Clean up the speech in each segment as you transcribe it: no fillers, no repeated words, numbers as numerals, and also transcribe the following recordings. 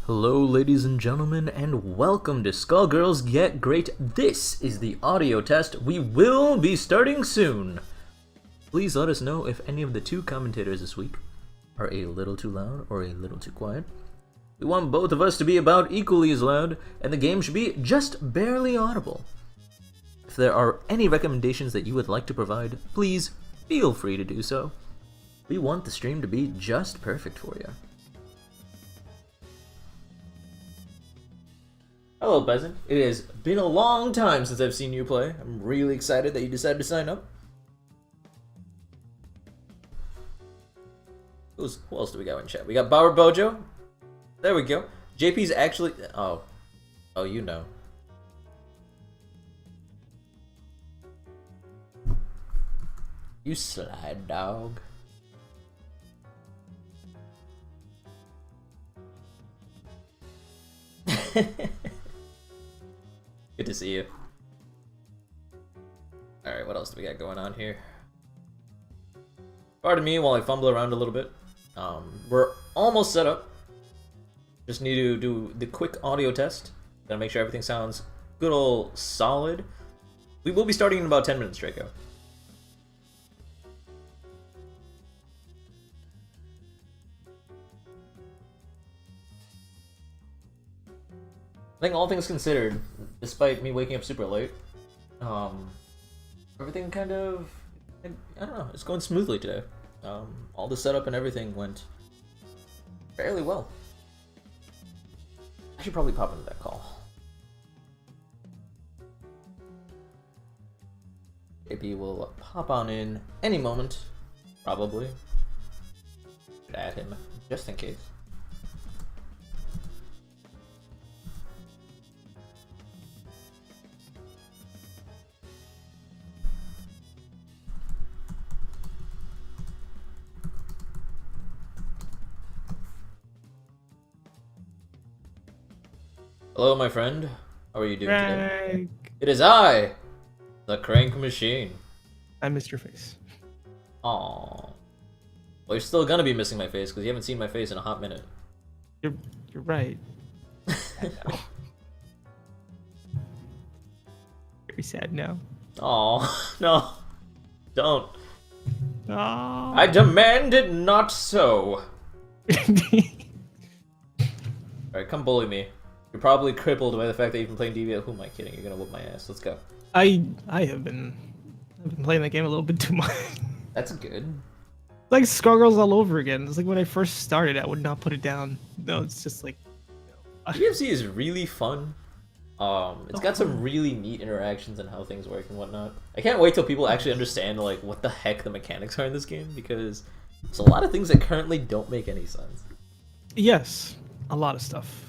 Hello ladies and gentlemen, and welcome to Skullgirls Get Gr8. This is the audio test. We will be starting soon. Please let us know if any of the two commentators this week are a little too loud or a little too quiet. We want both of us to be about equally as loud, and the game should be just barely audible. If there are any recommendations that you would like to provide, please feel free to do so. We want the stream to be just perfect for you. Hello, Peasant. It has been a long time since I've seen you play. I'm really excited that you decided to sign up. Who else do we got in chat? We got Bauer Bojo. There we go. JP's actually... Oh, you know. You slide dog. Good to see you. Alright, what else do we got going on here? Pardon me while I fumble around a little bit. We're almost set up. Just need to do the quick audio test. Gotta make sure everything sounds good old solid. We will be starting in about 10 minutes, Draco. I think all things considered, despite me waking up super late, everything kind of, I don't know, it's going smoothly today. All the setup and everything went fairly well. I should probably pop into that call. JP will pop on in any moment, probably. Should add him, just in case. Hello, my friend. How are you doing today? Crank. It is I, the Crank Machine. I missed your face. Aww. Well, you're still gonna be missing my face because you haven't seen my face in a hot minute. You're right. Very sad now. Aw, no. Don't. Oh. I demand it not so. Alright, come bully me. You're probably crippled by the fact that you've been playing DBA. Who am I kidding? You're gonna whoop my ass. Let's go. I've been playing that game a little bit too much. That's good. Like Skullgirls all over again. It's like when I first started, I would not put it down. No, it's just like. UFC is really fun. It's got some really neat interactions and how things work and whatnot. I can't wait till people actually understand like what the heck the mechanics are in this game because there's a lot of things that currently don't make any sense. Yes, a lot of stuff.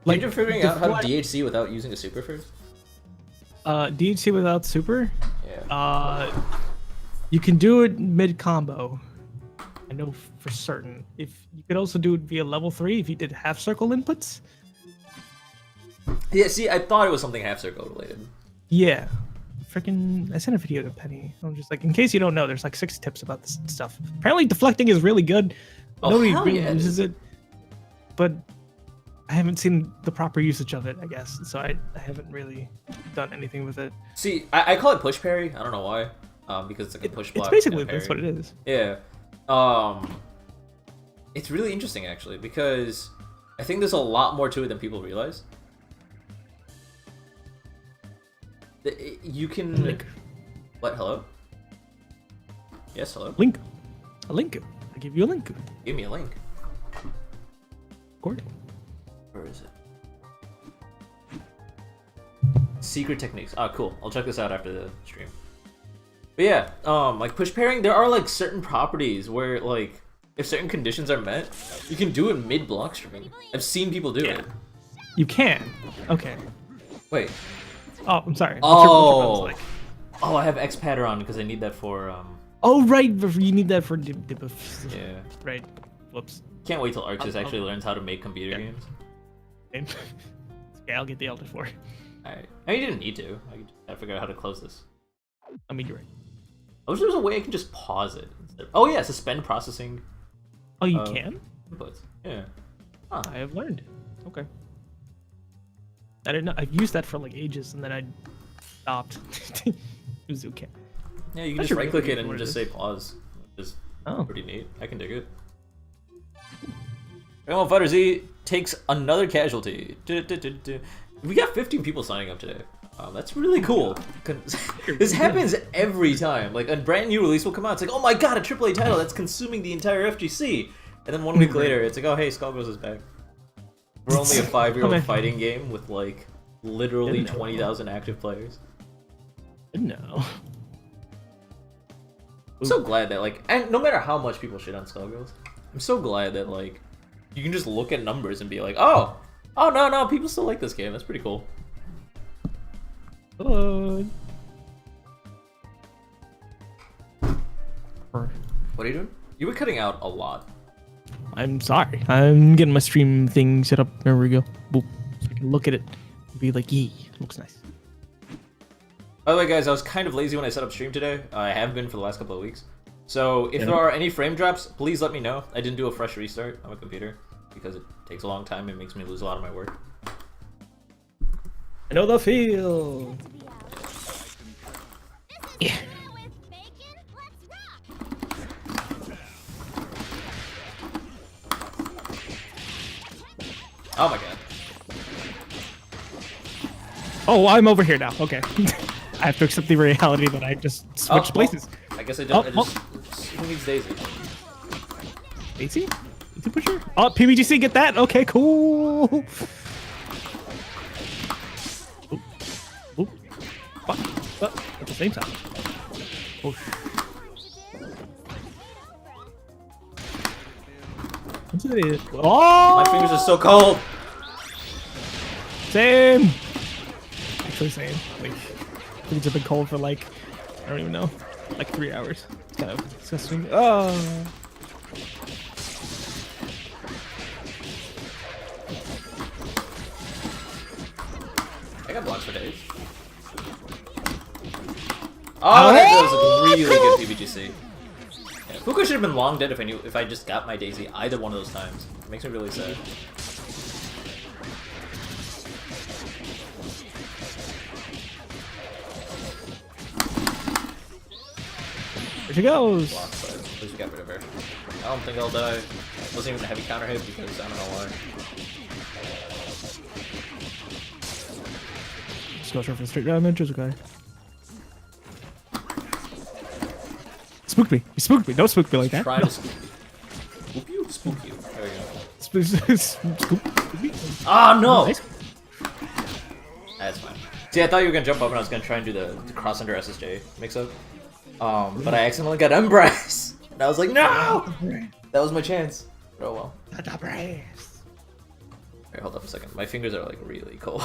Like you're figuring out how to DHC without using a super first? DHC without super? Yeah. You can do it mid combo. I know for certain. If you could also do it via level 3 if you did half circle inputs. Yeah, see, I thought it was something half circle related. Yeah. Freaking, I sent a video to Penny. I'm just like, in case you don't know, there's like 6 tips about this stuff. Apparently deflecting is really good. Oh, Nobody hell really yeah, uses it. But I haven't seen the proper usage of it, I guess. So I haven't really done anything with it. See, I call it push parry. I don't know why. Because it's like a push block. It's basically and a that's what parry. it is. Yeah. It's really interesting actually because I think there's a lot more to it than people realize. You can. Link. What? Hello? Yes, hello? Link. A link. I give you a link. Give me a link. Gordon. Where is it? Secret techniques. Ah, cool. I'll check this out after the stream. But yeah, like push pairing, there are like certain properties where like if certain conditions are met, you can do it mid block streaming. I've seen people do it. You can. Okay. Wait. Oh, I'm sorry. Oh. Like? Oh, I have X pattern on because I need that for Oh right, you need that for yeah. Right. Whoops. Can't wait till Arxis actually learns how to make computer games. Yeah, I'll get the Elder 4. Alright. I mean, you didn't need to. I just gotta figure out how to close this. I mean, you're right. I wish there was a way I can just pause it. Oh yeah, suspend processing. Oh, you can? Inputs. Yeah. Huh. I have learned. Okay. I didn't know. I've used that for like ages, and then I stopped. Uzuka. Yeah, you can just right click it and just say pause. Which is pretty neat. I can dig it. Dragon Ball Fighter Z takes another casualty. We got 15 people signing up today. That's really cool. This happens every time. Like a brand new release will come out. It's like, oh my god, a AAA title that's consuming the entire FGC. And then 1 week later, it's like, oh hey, Skullgirls is back. We're only a 5-year-old fighting game with like literally 20,000 active players. No. I'm so glad that like, and no matter how much people shit on Skullgirls, I'm so glad that like, you can just look at numbers and be like, oh no, people still like this game. That's pretty cool. Hello. What are you doing? You were cutting out a lot. I'm sorry. I'm getting my stream thing set up. There we go. Boop. So I can look at it and be like, yee, looks nice. By the way, guys, I was kind of lazy when I set up stream today. I have been for the last couple of weeks. So if there are any frame drops, please let me know. I didn't do a fresh restart on my computer because it takes a long time and makes me lose a lot of my work. I know the feel. Yeah. Oh my god. Oh, I'm over here now. Okay. I have to accept the reality that I just switched places. I guess I don't. Who needs Daisy? Daisy? Daisy pusher? Oh, PBGC, get that? Okay, cool. Oop. Oop. Fuck. At the same time. Oh. Oh! My fingers are so cold. Same. Actually, same. Like, things have been cold for like, I don't even know, like 3 hours. It's kind of disgusting. Oh. got blocks for days. Oh, that was a really good PBGC. Yeah, Fuku should have been long dead if I just got my Daisy either one of those times. It makes me really sad. There she goes. Block, but at least we got rid of her. I don't think I'll die. It wasn't even a heavy counter hit because I don't know why. Just go for straight damage. It's okay. Spooked me. You spooked me. Don't spook me like that. Try No. to spook you. Spook you? Spook you. There we go. Spook me. Ah, no! Nice. That's fine. See, I thought you were gonna jump up and I was gonna try and do the cross under SSJ mix-up. But I accidentally got Embrace! And I was like, no! That was my chance. Oh well. Alright, hold up a second. My fingers are like really cold.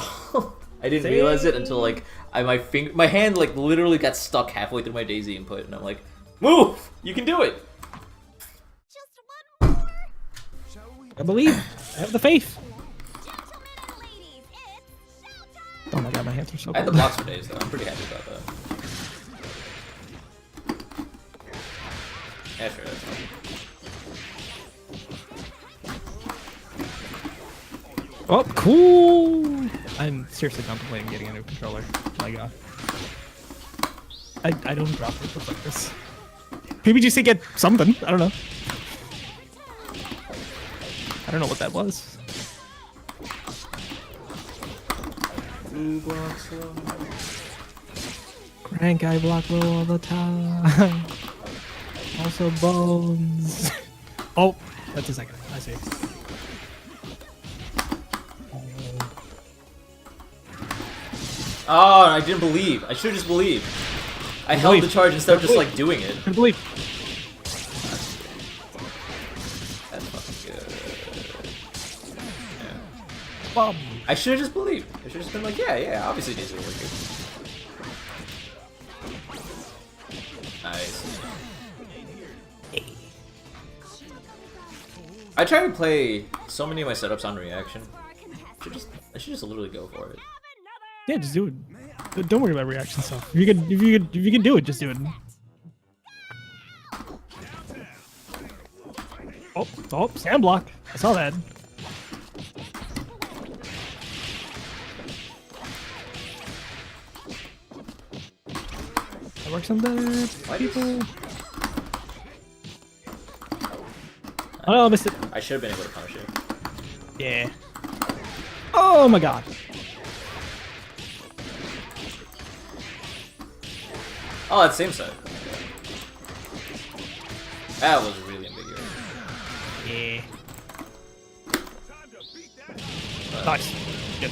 I didn't realize it until like my hand like literally got stuck halfway through my Daisy input, and I'm like, move! You can do it! I believe. I have the faith. Oh my god, my hands are so I had the cold. blocks for days though. I'm pretty happy about that. Yeah, sure, that's fine. Oh, cool! I'm seriously contemplating getting a new controller. My god. I don't drop it like this. PBGC get something. I don't know. I don't know what that was. Crank I block low all the time. Also bones. Oh, that's a second. I see. Oh, I didn't believe. I should have just believed. I held the charge instead of just like doing it. I believe. That's fucking good. Yeah. Bob. I should have just believed. I should have just been like, yeah, obviously these are working. Nice. I try to play so many of my setups on reaction. I should just literally go for it. Yeah, just do it. Don't worry about reaction stuff. If you can do it, just do it. Oh, sand block. I saw that. That works on the people. Oh no, I missed it. I should have been able to punish it. Yeah. Oh my god. Oh, that's same side. That was really ambiguous. Yeah. Nice. Good.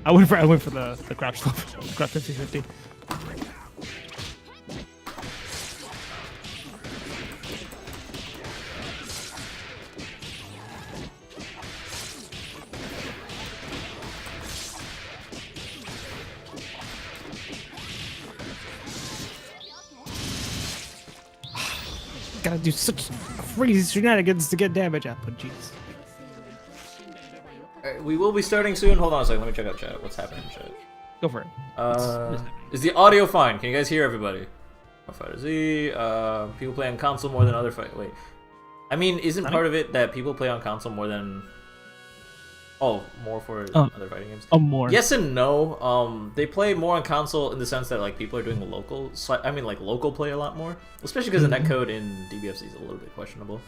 I went for the grab stuff. Grab 50-50. Gotta do such crazy shenanigans to get damage output, jeez. Alright, we will be starting soon. Hold on a second, let me check out chat. What's happening in chat? Go for it. Is the audio fine? Can you guys hear everybody? Fighter Z, people play on console more than other fight. Wait. I mean, isn't part of it that people play on console more than... Oh, more for other fighting games? Oh, more. Yes and no. They play more on console in the sense that like people are doing local. I mean, like local play a lot more, especially because the netcode in DBFZ is a little bit questionable.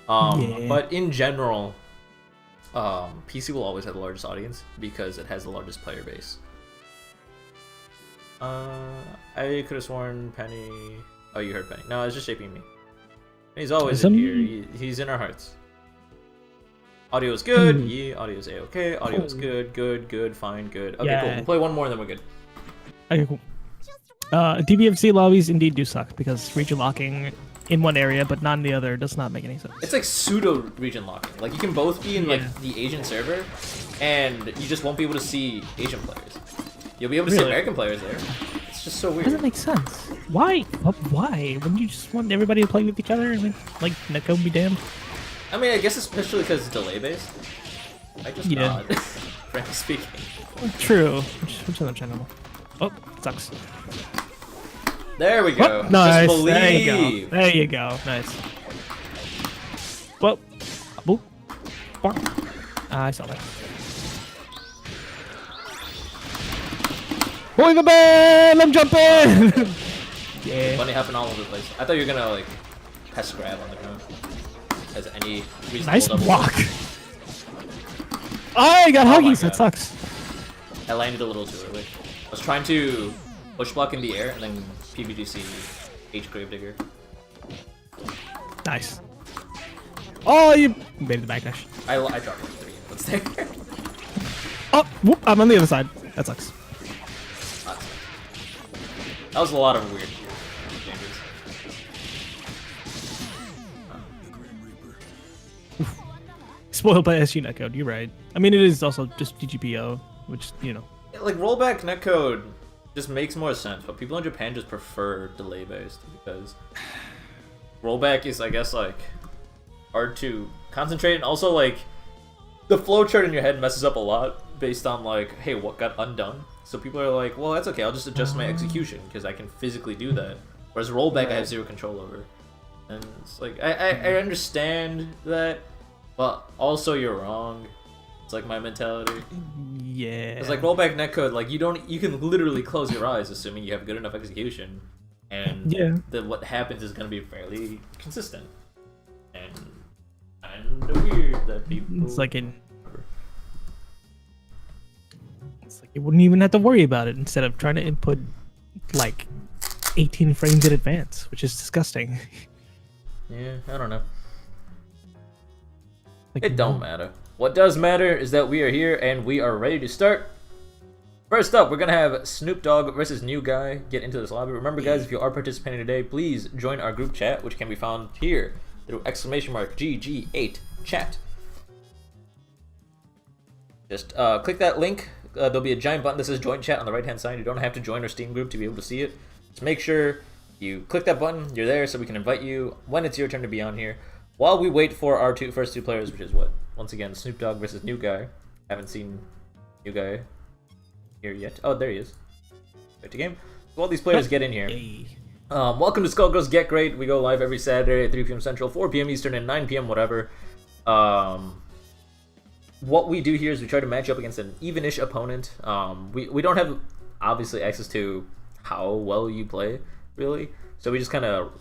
Yeah. But in general, PC will always have the largest audience because it has the largest player base. I could have sworn Penny. Oh, you heard Penny. No, it's just shaping me. He's always in here. He's in our hearts. Audio is good. Yeah, audio is a-okay. Audio is good. Good. Fine. Good. Okay, cool. We'll play one more and then we're good. Okay, cool. DBFC lobbies indeed do suck because region locking in one area but not in the other does not make any sense. It's like pseudo region locking. Like you can both be in like the Asian server, and you just won't be able to see Asian players. You'll be able to see American players there. It's just so weird. Doesn't make sense. Why? Why? Wouldn't you just want everybody to play with each other? I mean, like netcode be damned. I mean, I guess especially because it's delay based. I just Yeah. nod, frankly speaking. True. Which other channel? Oh, sucks. There we go. Oh, nice. Just There you believe. go. There you go. Nice. Well, boop. Bark. I saw that. Boy the man! I'm jumping! Yeah. Bunny hopping all over the place. I thought you were gonna like press grab on the ground. As any reasonable Nice double. block. I got Oh my huggies. That God. sucks. I landed a little too early. I was trying to push block in the air and then PBGC H Gravedigger. Nice. Oh, you made the backdash. I dropped like 3 inputs there. Oh, whoop, I'm on the other side. That sucks. That was a lot of weird changes. Spoiled by SU netcode. You're right. I mean, it is also just DGPO, which, you know. Like rollback netcode just makes more sense, but people in Japan just prefer delay based because rollback is, I guess, like hard to concentrate, and also like the flowchart in your head messes up a lot based on like, hey, what got undone? So people are like, well, that's okay, I'll just adjust my execution because I can physically do that. Whereas rollback, I have zero control over, and it's like I understand that, but also you're wrong. It's like my mentality. Yeah. It's like rollback netcode, like you can literally close your eyes assuming you have good enough execution, and Yeah. what happens is gonna be fairly consistent. And weird that people. It's like you wouldn't even have to worry about it instead of trying to input like 18 frames in advance, which is disgusting. Yeah, I don't know. Like, It don't matter. What does matter is that we are here and we are ready to start. First up, we're gonna have Snoop Dogg versus New Guy get into this lobby. Remember, guys, if you are participating today, please join our group chat, which can be found here through !GG8 chat. Just click that link. There'll be a giant button that says join chat on the right hand side. You don't have to join our Steam group to be able to see it. Just make sure you click that button. You're there so we can invite you when it's your turn to be on here. While we wait for our first two players, which is what? Once again, Snoop Dogg versus New Guy. Haven't seen New Guy here yet. Oh, there he is. Wait to game. So while these players get in here, welcome to Skullgirls Get Gr8. We go live every Saturday at 3 p.m. Central, 4 p.m. Eastern, and 9 p.m. whatever. What we do here is we try to match up against an even-ish opponent. We don't have, obviously, access to how well you play, really. So we just kind of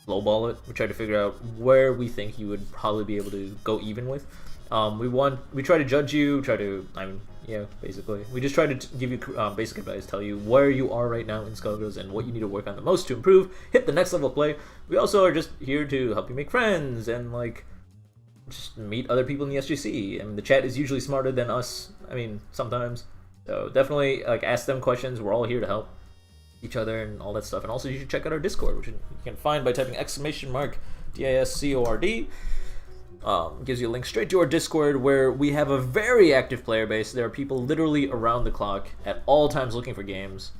lowball it. We try to figure out where we think you would probably be able to go even with. We try to judge you, basically. We just try to give you basic advice, tell you where you are right now in Skullgirls and what you need to work on the most to improve, hit the next level of play. We also are just here to help you make friends and, like, just meet other people in the SGC. I mean, the chat is usually smarter than us, sometimes. So definitely, like, ask them questions. We're all here to help each other and all that stuff. And also, you should check out our Discord, which you can find by typing !DISCORD. Gives you a link straight to our Discord, where we have a very active player base. There are people literally around the clock at all times looking for games.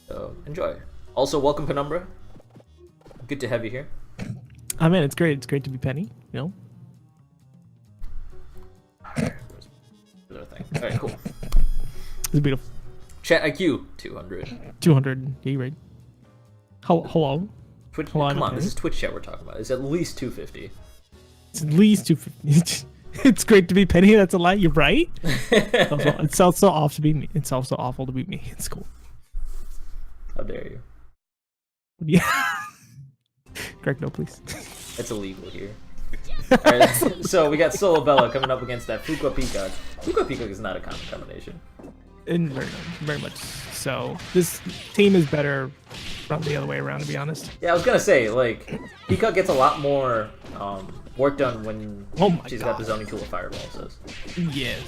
So enjoy. Also, welcome Penumbra. Good to have you here. Oh man, it's great. It's great to be Penny. You know. Where's our thing? All right, cool. It's beautiful. Chat IQ 200. 200. Yeah, right. Hello. Twitch, Hello, come on, okay. this is Twitch chat we're talking about. It's at least 250. It's at least 250. It's great to be Penny. That's a lie. You're right. It's also off to be me. It's also awful to be me. It's cool. How dare you? Yeah. Greg, no, please. It's illegal here. Alright, so we got Solo Bella coming up against that Fuqua Peacock. Fuqua Peacock is not a common combination. And very much so. This team is better from the other way around, to be honest. Yeah, I was gonna say, like, Peacock gets a lot more work done when she's got the zoning tool of Fireball, says. Yes.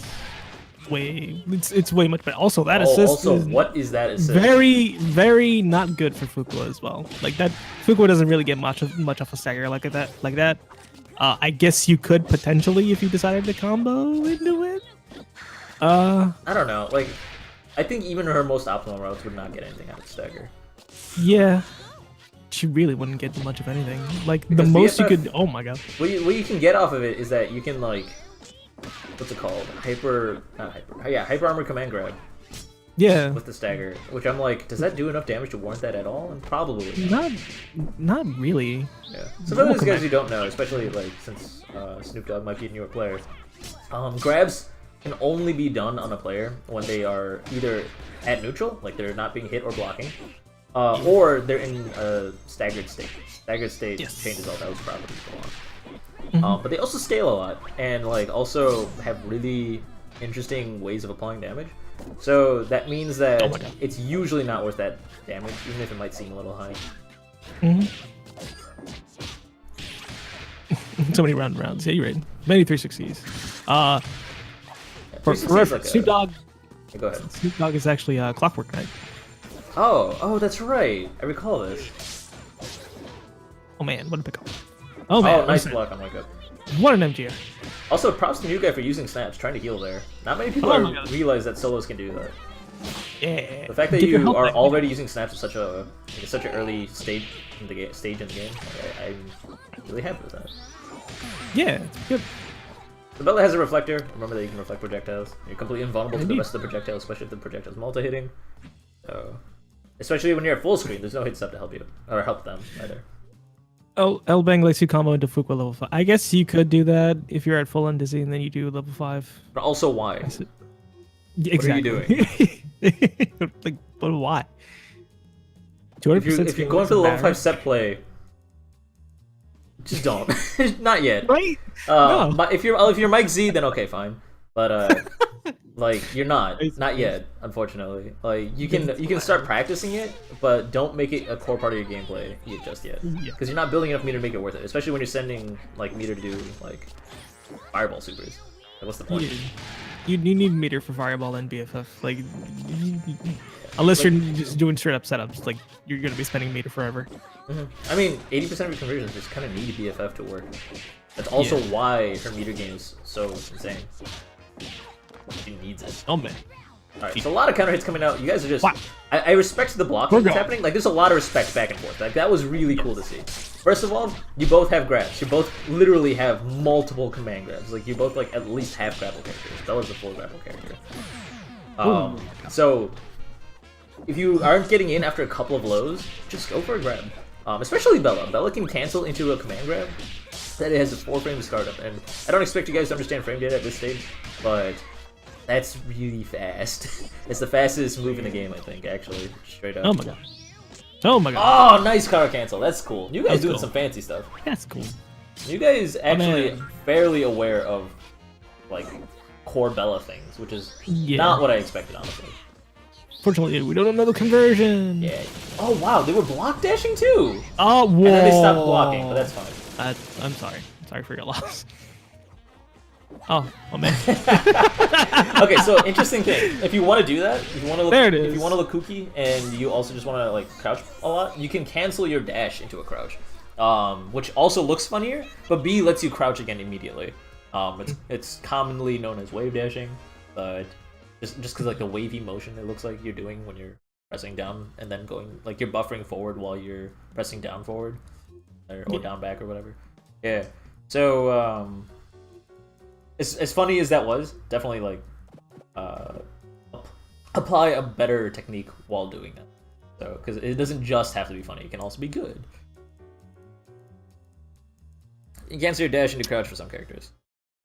It's way much better. Also, that assist also, is what is that assist? very, very not good for Fuqua as well. Like that, Fuqua doesn't really get much of a stagger like that. I guess you could potentially if you decided to combo into it. I don't know. Like, I think even her most optimal routes would not get anything out of stagger. Yeah. She really wouldn't get much of anything. Like, the most you could... Oh my god. What you can get off of it is that you can, like, what's it called? Hyper armor command grab Yeah. with the stagger, which I'm like, does that do enough damage to warrant that at all? And probably Not really. Yeah. So for those guys who don't know, especially like since Snoop Dogg might be a newer player, grabs can only be done on a player when they are either at neutral, like they're not being hit or blocking, or they're in a staggered state. Staggered state changes all those properties go on. But they also scale a lot, and like also have really interesting ways of applying damage. So that means that it's usually not worth that damage, even if it might seem a little high. So many rounds. Yeah, you're right. Many 360s. For reference, like Snoop Dogg. Yeah, go ahead. Snoop Dogg is actually Clockwork Knight. Oh, that's right. I recall this. Oh man, what a pickup. Oh man. Oh, nice block on wake up. What an MGR. Also, props to you guy for using snaps, trying to heal there. Not many people realize that solos can do that. Yeah. The fact that you are already using snaps at such an early stage in the game, I'm really happy with that. Yeah, it's good. The Bella has a reflector. Remember that you can reflect projectiles. You're completely invulnerable to the rest of the projectiles, especially if the projectile's multi-hitting. So, especially when you're at full screen, there's no hit step to help you or help them either. Oh, L-Bang lets you combo into Fuqua level 5. I guess you could do that if you're at full on Dizzy and then you do level 5. But also, why? Exactly. What are you doing? Like, but why? If you're going for the level 5 set play, just don't. Not yet. Right? No. But if you're Mike Z, then okay, fine. But like you're not yet, unfortunately. Like you can start practicing it, but don't make it a core part of your gameplay just yet, because you're not building enough meter to make it worth it. Especially when you're sending like meter to do like fireball supers. Like, what's the point? You need meter for fireball and BFF. Like, unless you're just doing straight up setups, like you're gonna be spending meter forever. I mean, 80% of your conversions just kind of need BFF to work. That's also why her meter game is so insane. She needs it. Oh man. Alright, so a lot of counter hits coming out. You guys are just... I respect the blocking that's happening. Like, there's a lot of respect back and forth. Like, that was really cool to see. First of all, you both have grabs. You both literally have multiple command grabs. Like, you both, like, at least have grapple characters. Bella's a full grapple character. So, if you aren't getting in after a couple of lows, just go for a grab. Especially Bella. Bella can cancel into a command grab that it has a 4-frame startup. And I don't expect you guys to understand frame data at this stage, but... that's really fast. It's the fastest move in the game, I think, actually. Straight up. Oh my god. Oh my god. Oh, nice car cancel. That's cool. You guys doing some fancy stuff. That's cool. You guys actually fairly aware of, like, core Bella things, which is not what I expected, honestly. Fortunately, we don't know the conversion. Yeah. Oh, wow. They were block dashing, too. Oh, whoa. And then they stopped blocking, but that's fine. I'm sorry. Sorry for your loss. Oh man. Okay, so interesting thing. If you want to do that, if you want to look, if you want to look kooky, and you also just want to like crouch a lot, you can cancel your dash into a crouch, which also looks funnier, but B lets you crouch again immediately. It's commonly known as wave dashing, but just because like the wavy motion it looks like you're doing when you're pressing down and then going like you're buffering forward while you're pressing down forward or down back or whatever. Yeah. So as funny as that was, definitely like apply a better technique while doing that. So because it doesn't just have to be funny, it can also be good. You cancel your dash into crouch for some characters.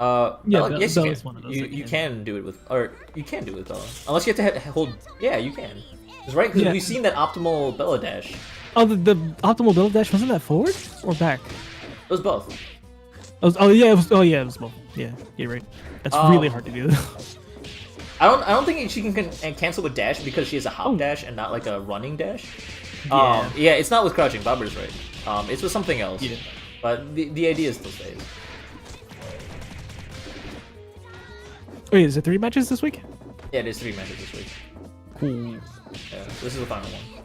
Yes, you can. You can do it with, or you can do it with Bella, unless you have to hold. Yeah, you can. That's right, because we've seen that optimal Bella dash. Oh, the optimal Bella dash, wasn't that forward or back? It was both. It was both. Yeah, you're right. That's really hard to do. I don't think she can cancel with dash because she has a hop dash and not like a running dash. Yeah, it's not with crouching. Bobber's right. It's with something else. Yeah. But the idea still stays. Wait, is it 3 matches this week? Yeah, it is 3 matches this week. Cool. Yeah, this is the final one.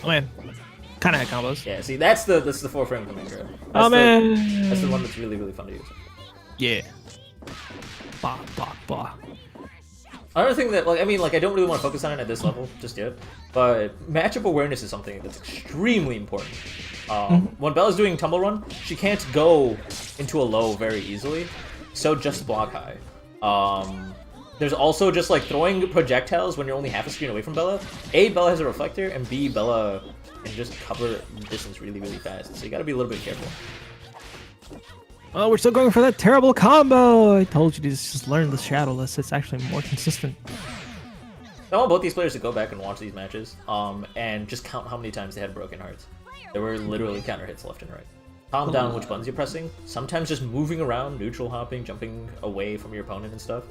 Oh man, kind of had combos. Yeah, see, that's the 4-frame commander. Oh man, that's the one that's really fun to use. Yeah. Bah. Another thing that, I don't really want to focus on it at this level just yet, but matchup awareness is something that's extremely important. When Bella's doing Tumble Run, she can't go into a low very easily, so just block high. There's also just like throwing projectiles when you're only half a screen away from Bella. A, Bella has a reflector, and B, Bella can just cover the distance really, really fast. So you gotta be a little bit careful. Oh, we're still going for that terrible combo. I told you to just learn the Shadowless. It's actually more consistent. I want both these players to go back and watch these matches, and just count how many times they had broken hearts. There were literally counter hits left and right. Calm down which buttons you're pressing. Sometimes just moving around, neutral hopping, jumping away from your opponent and stuff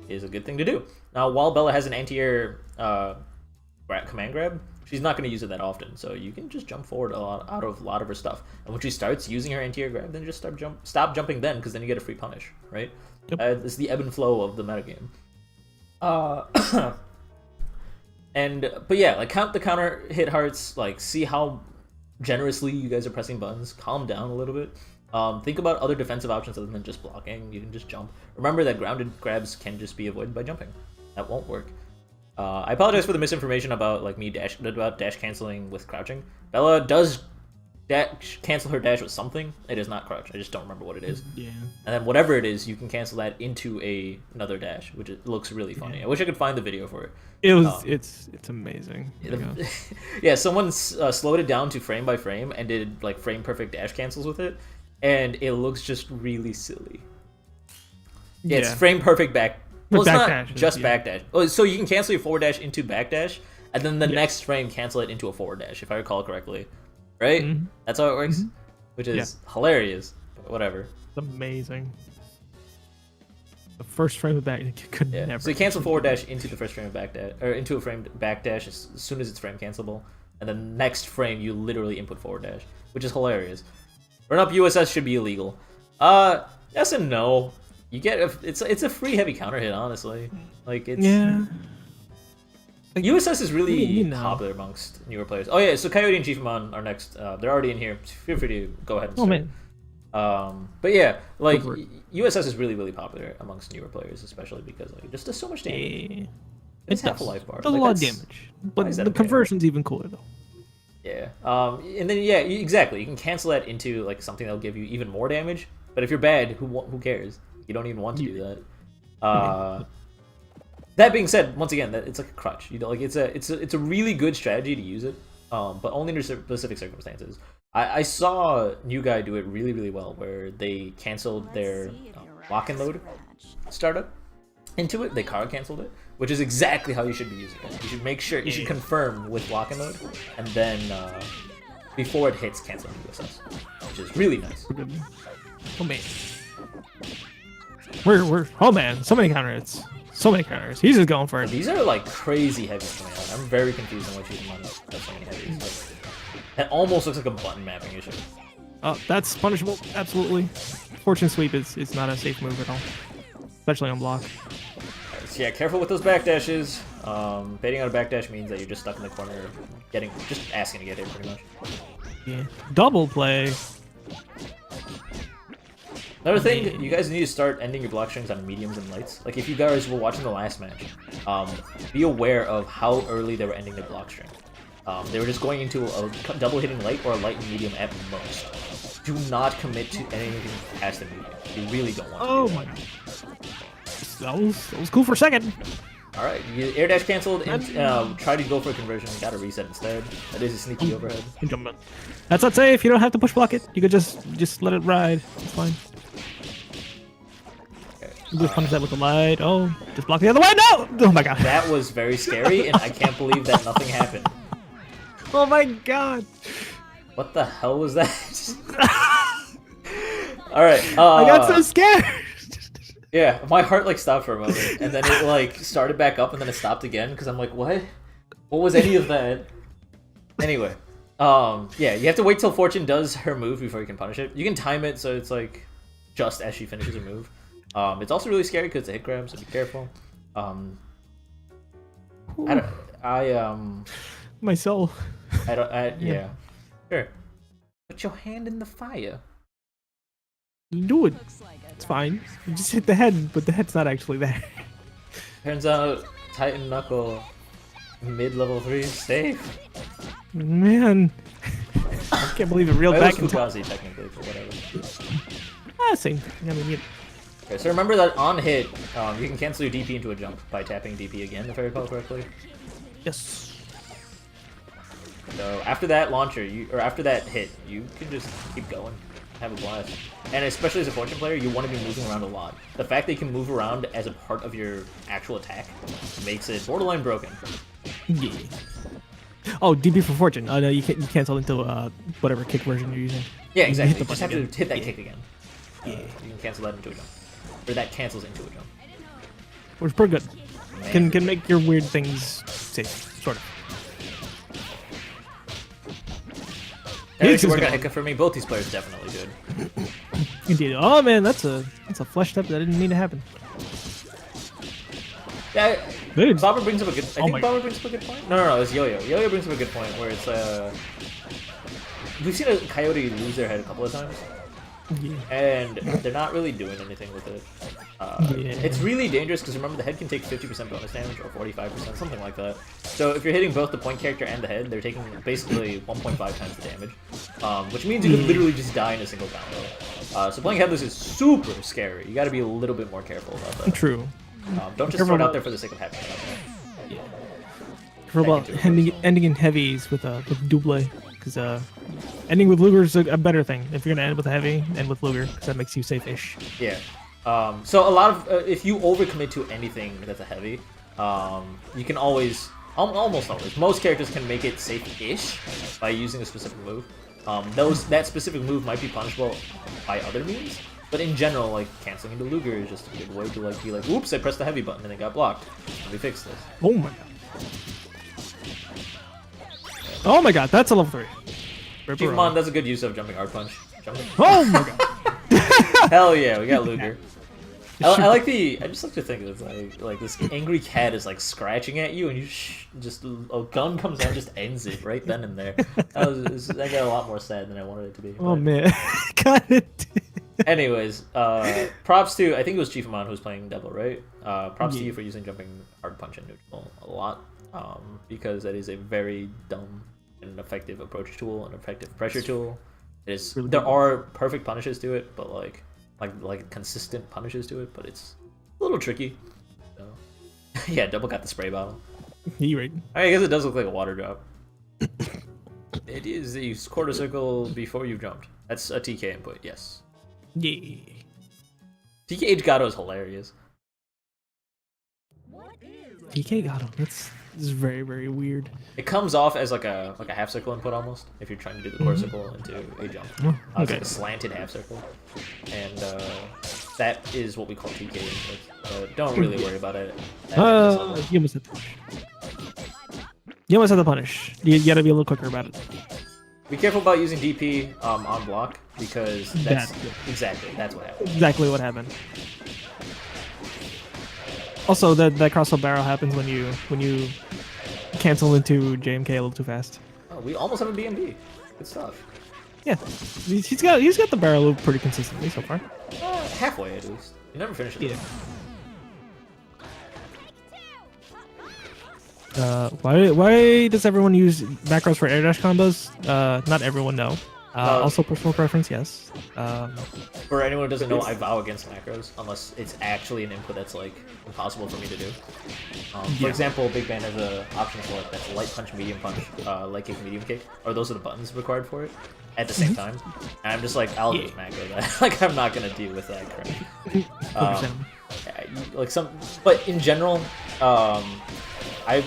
is a good thing to do. Now, while Bella has an anti-air command grab, she's not going to use it that often, so you can just jump forward out of a lot of her stuff. And when she starts using her anti-air grab, then just stop jumping then, because then you get a free punish, right? Yep. It's the ebb and flow of the metagame. But yeah, like count the counter hit hearts, like see how generously you guys are pressing buttons, calm down a little bit. Think about other defensive options other than just blocking. You can just jump. Remember that grounded grabs can just be avoided by jumping. That won't work. I apologize for the misinformation about like me dash canceling with crouching. Bella does cancel her dash with something. It is not crouch. I just don't remember what it is. Yeah. And then whatever it is, you can cancel that into another dash, which looks really funny. I wish I could find the video for it. It was it's amazing. Yeah, someone slowed it down to frame by frame and did like frame perfect dash cancels with it, and it looks just really silly. Yeah, it's frame perfect back. Well, it's not just backdash. Oh, so you can cancel your forward dash into backdash, and then the next frame cancel it into a forward dash, if I recall correctly. Right? Mm-hmm. That's how it works? Mm-hmm. Which is hilarious. Whatever. It's amazing. The first frame of back could never. So you cancel forward dash into the first frame of back dash, or into a frame back dash as soon as it's frame cancelable, and then next frame you literally input forward dash, which is hilarious. Run up USS should be illegal. Yes and no. You get it's a free heavy counter hit, honestly. Like it's Like, USS is really popular amongst newer players. Oh yeah, so Coyote and Chiefamon are next. They're already in here. Feel free to go ahead and start. Oh man. But yeah, like USS is really, really popular amongst newer players, especially because like it just does so much damage. It's half a life bar. It does a lot of damage, but the conversion's even cooler though. Yeah. And then yeah, exactly. You can cancel that into like something that'll give you even more damage. But if you're bad, who cares? You don't even want to do that. That being said, once again, that it's like a crutch. You know, like it's a really good strategy to use it, but only under specific circumstances. I saw New Guy do it really, really well, where they canceled their lock and load startup into it. They card canceled it, which is exactly how you should be using it. You should make sure you should confirm with lock and load, and then before it hits, cancel USS, which is really nice. Oh man, oh man, so many counter hits. So many counters. He's just going for it. These are like crazy heavies coming out. I'm very confused on what you have so many heavies. Like, that almost looks like a button mapping issue. That's punishable. Absolutely. Fortune sweep is not a safe move at all, especially on block. So yeah, careful with those backdashes. Baiting out a backdash means that you're just stuck in the corner, just asking to get hit pretty much. Yeah. Double play. Another thing, you guys need to start ending your block strings on mediums and lights. Like if you guys were watching the last match, be aware of how early they were ending their block string. They were just going into a double hitting light or a light and medium at most. Do not commit to anything past the medium. You really don't want to. Oh my god. That was cool for a second. Alright, you air dash canceled and try to go for a conversion. Got to reset instead. That is a sneaky overhead. That's not safe. You don't have to push block it. You could just let it ride. It's fine. You just punish that with the light. Oh, just block the other way. No! Oh my god. That was very scary, and I can't believe that nothing happened. Oh my god. What the hell was that? Alright. I got so scared. Yeah, my heart like stopped for a moment, and then it like started back up, and then it stopped again because I'm like, what? What was any of that? Anyway, yeah, you have to wait till Fortune does her move before you can punish it. You can time it so it's like just as she finishes her move. It's also really scary because it's a hit grab, so be careful. My soul. Yeah. Sure. Put your hand in the fire. Do it. It's fine. You just hit the head, but the head's not actually there. Turns out Titan Knuckle mid-level 3 is safe. Man. I can't believe it reeled back in time. Technically, but whatever. Same thing. I mean, Okay, so remember that on hit, you can cancel your DP into a jump by tapping DP again, if I recall correctly. Yes. So after that launcher, or after that hit, you can just keep going, have a blast. And especially as a fortune player, you want to be moving around a lot. The fact that you can move around as a part of your actual attack makes it borderline broken. Yeah. Oh, DP for fortune. Oh no, you cancel into whatever kick version you're using. Yeah, exactly. You You just have to hit that yeah. kick again. Yeah. You can cancel that into a jump. Or that cancels into a jump. Which is pretty good. Man. Can make your weird things safe, sort of. That actually worked out Hiccup for me. Both these players definitely did. Indeed. Oh man, that's a flesh step that didn't need to happen. Yeah, Dude. Bobber brings up a good. I think my Bobber brings up a good point. No, it's Yo-Yo. Yo-Yo brings up a good point where it's we've seen a Coyote lose their head a couple of times, Yeah. and they're not really doing anything with it. Yeah. It's really dangerous because remember the head can take 50% bonus damage or 45%, something like that. So if you're hitting both the point character and the head, they're taking basically 1.5 times the damage, which means you could literally just die in a single combo. So playing headless is super scary. You got to be a little bit more careful about that. True. Don't just throw it out there for the sake of having it out there. Yeah. Careful about ending in heavies with double, because ending with Luger is a better thing. If you're gonna end with a heavy, end with Luger, because that makes you safe-ish. Yeah. So a lot of if you overcommit to anything that's a heavy, you can always, almost always, most characters can make it safe-ish by using a specific move. That specific move might be punishable by other means, but in general, like canceling into Luger is just a good way to like be like, oops, I pressed the heavy button and it got blocked. Let me fix this. Oh my god. Oh my god, that's a level 3. Chief Mon does a good use of jumping art punch. Jumping. Oh my god. Hell yeah, we got Luger. I like the. I just like to think it's like this angry cat is like scratching at you, and you just a gun comes out, and just ends it right then and there. That got a lot more sad than I wanted it to be. Oh but. man, got it. Anyways, props to I think it was Chief Amon who was playing Devil, right? Props to you for using jumping hard punch and neutral a lot, because that is a very dumb and effective approach tool, an effective pressure tool. It is Really there good. are perfect punishes to it, but like consistent punishes to it, but it's a little tricky. So yeah, Double got the spray bottle. You right. I guess it does look like a water drop. It is the quarter circle before you've jumped. That's a TK input, yes. Yeah. TK Gato is hilarious. TK got him. This is very, very weird. It comes off as like a half circle input almost, if you're trying to do the quarter circle into a jump. It's Okay. like a slanted half circle. And that is what we call TK input. So don't really worry about it. at this level. You almost had the punish. You almost had the punish. You gotta be a little quicker about it. Be careful about using DP on block, because that's That- exactly that's what happens. Exactly what happened. Also, that crossbow barrel happens when you cancel into JMK a little too fast. Oh, we almost have a BMB. Good stuff. Yeah, he's got the barrel loop pretty consistently so far. Halfway at least. You never finish it. Yeah. Why does everyone use macros for air dash combos? Not everyone, no. Also personal preference, yes. For anyone who doesn't know, I vow against macros unless it's actually an input that's like impossible for me to do. For example, Big Band has a option select that's light punch, medium punch, light kick, medium kick, or those are the buttons required for it at the same time. And I'm just like, I'll just macro that. Like I'm not gonna deal with that crap. But in general, I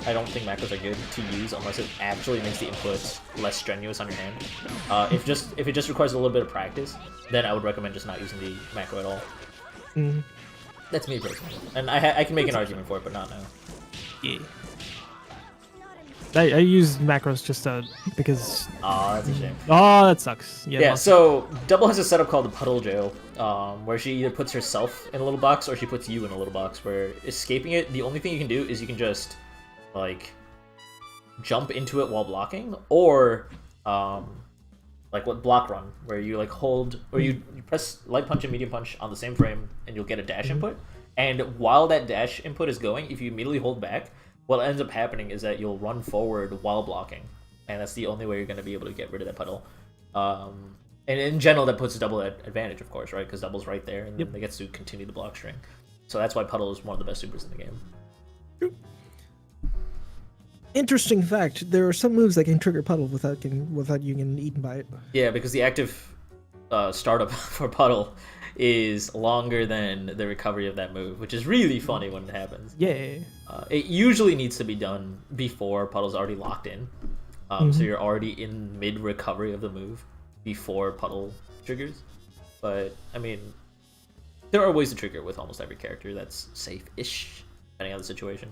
don't think macros are good to use unless it actually makes the inputs less strenuous on your hand. If it just requires a little bit of practice, then I would recommend just not using the macro at all. That's me personally, and I can make an argument for it, but not now. Yeah. I use macros just because. Oh, that's a shame. Oh, that sucks. Yeah. So Double has a setup called the Puddle Jail, where she either puts herself in a little box or she puts you in a little box. Where escaping it, the only thing you can do is you can just like jump into it while blocking, or like what block run, where you like hold or you press light punch and medium punch on the same frame, and you'll get a dash input. And while that dash input is going, if you immediately hold back, what ends up happening is that you'll run forward while blocking, and that's the only way you're going to be able to get rid of that puddle. And in general, that puts double advantage, of course, right? Because double's right there, and then Yep. they get to continue the block string. So that's why Puddle is one of the best supers in the game. Interesting fact: there are some moves that can trigger Puddle without you getting eaten by it. Yeah, because the active startup for Puddle is longer than the recovery of that move, which is really funny when it happens. Yeah. It usually needs to be done before Puddle's already locked in. So you're already in mid-recovery of the move before Puddle triggers. But, I mean, there are ways to trigger with almost every character that's safe-ish, depending on the situation.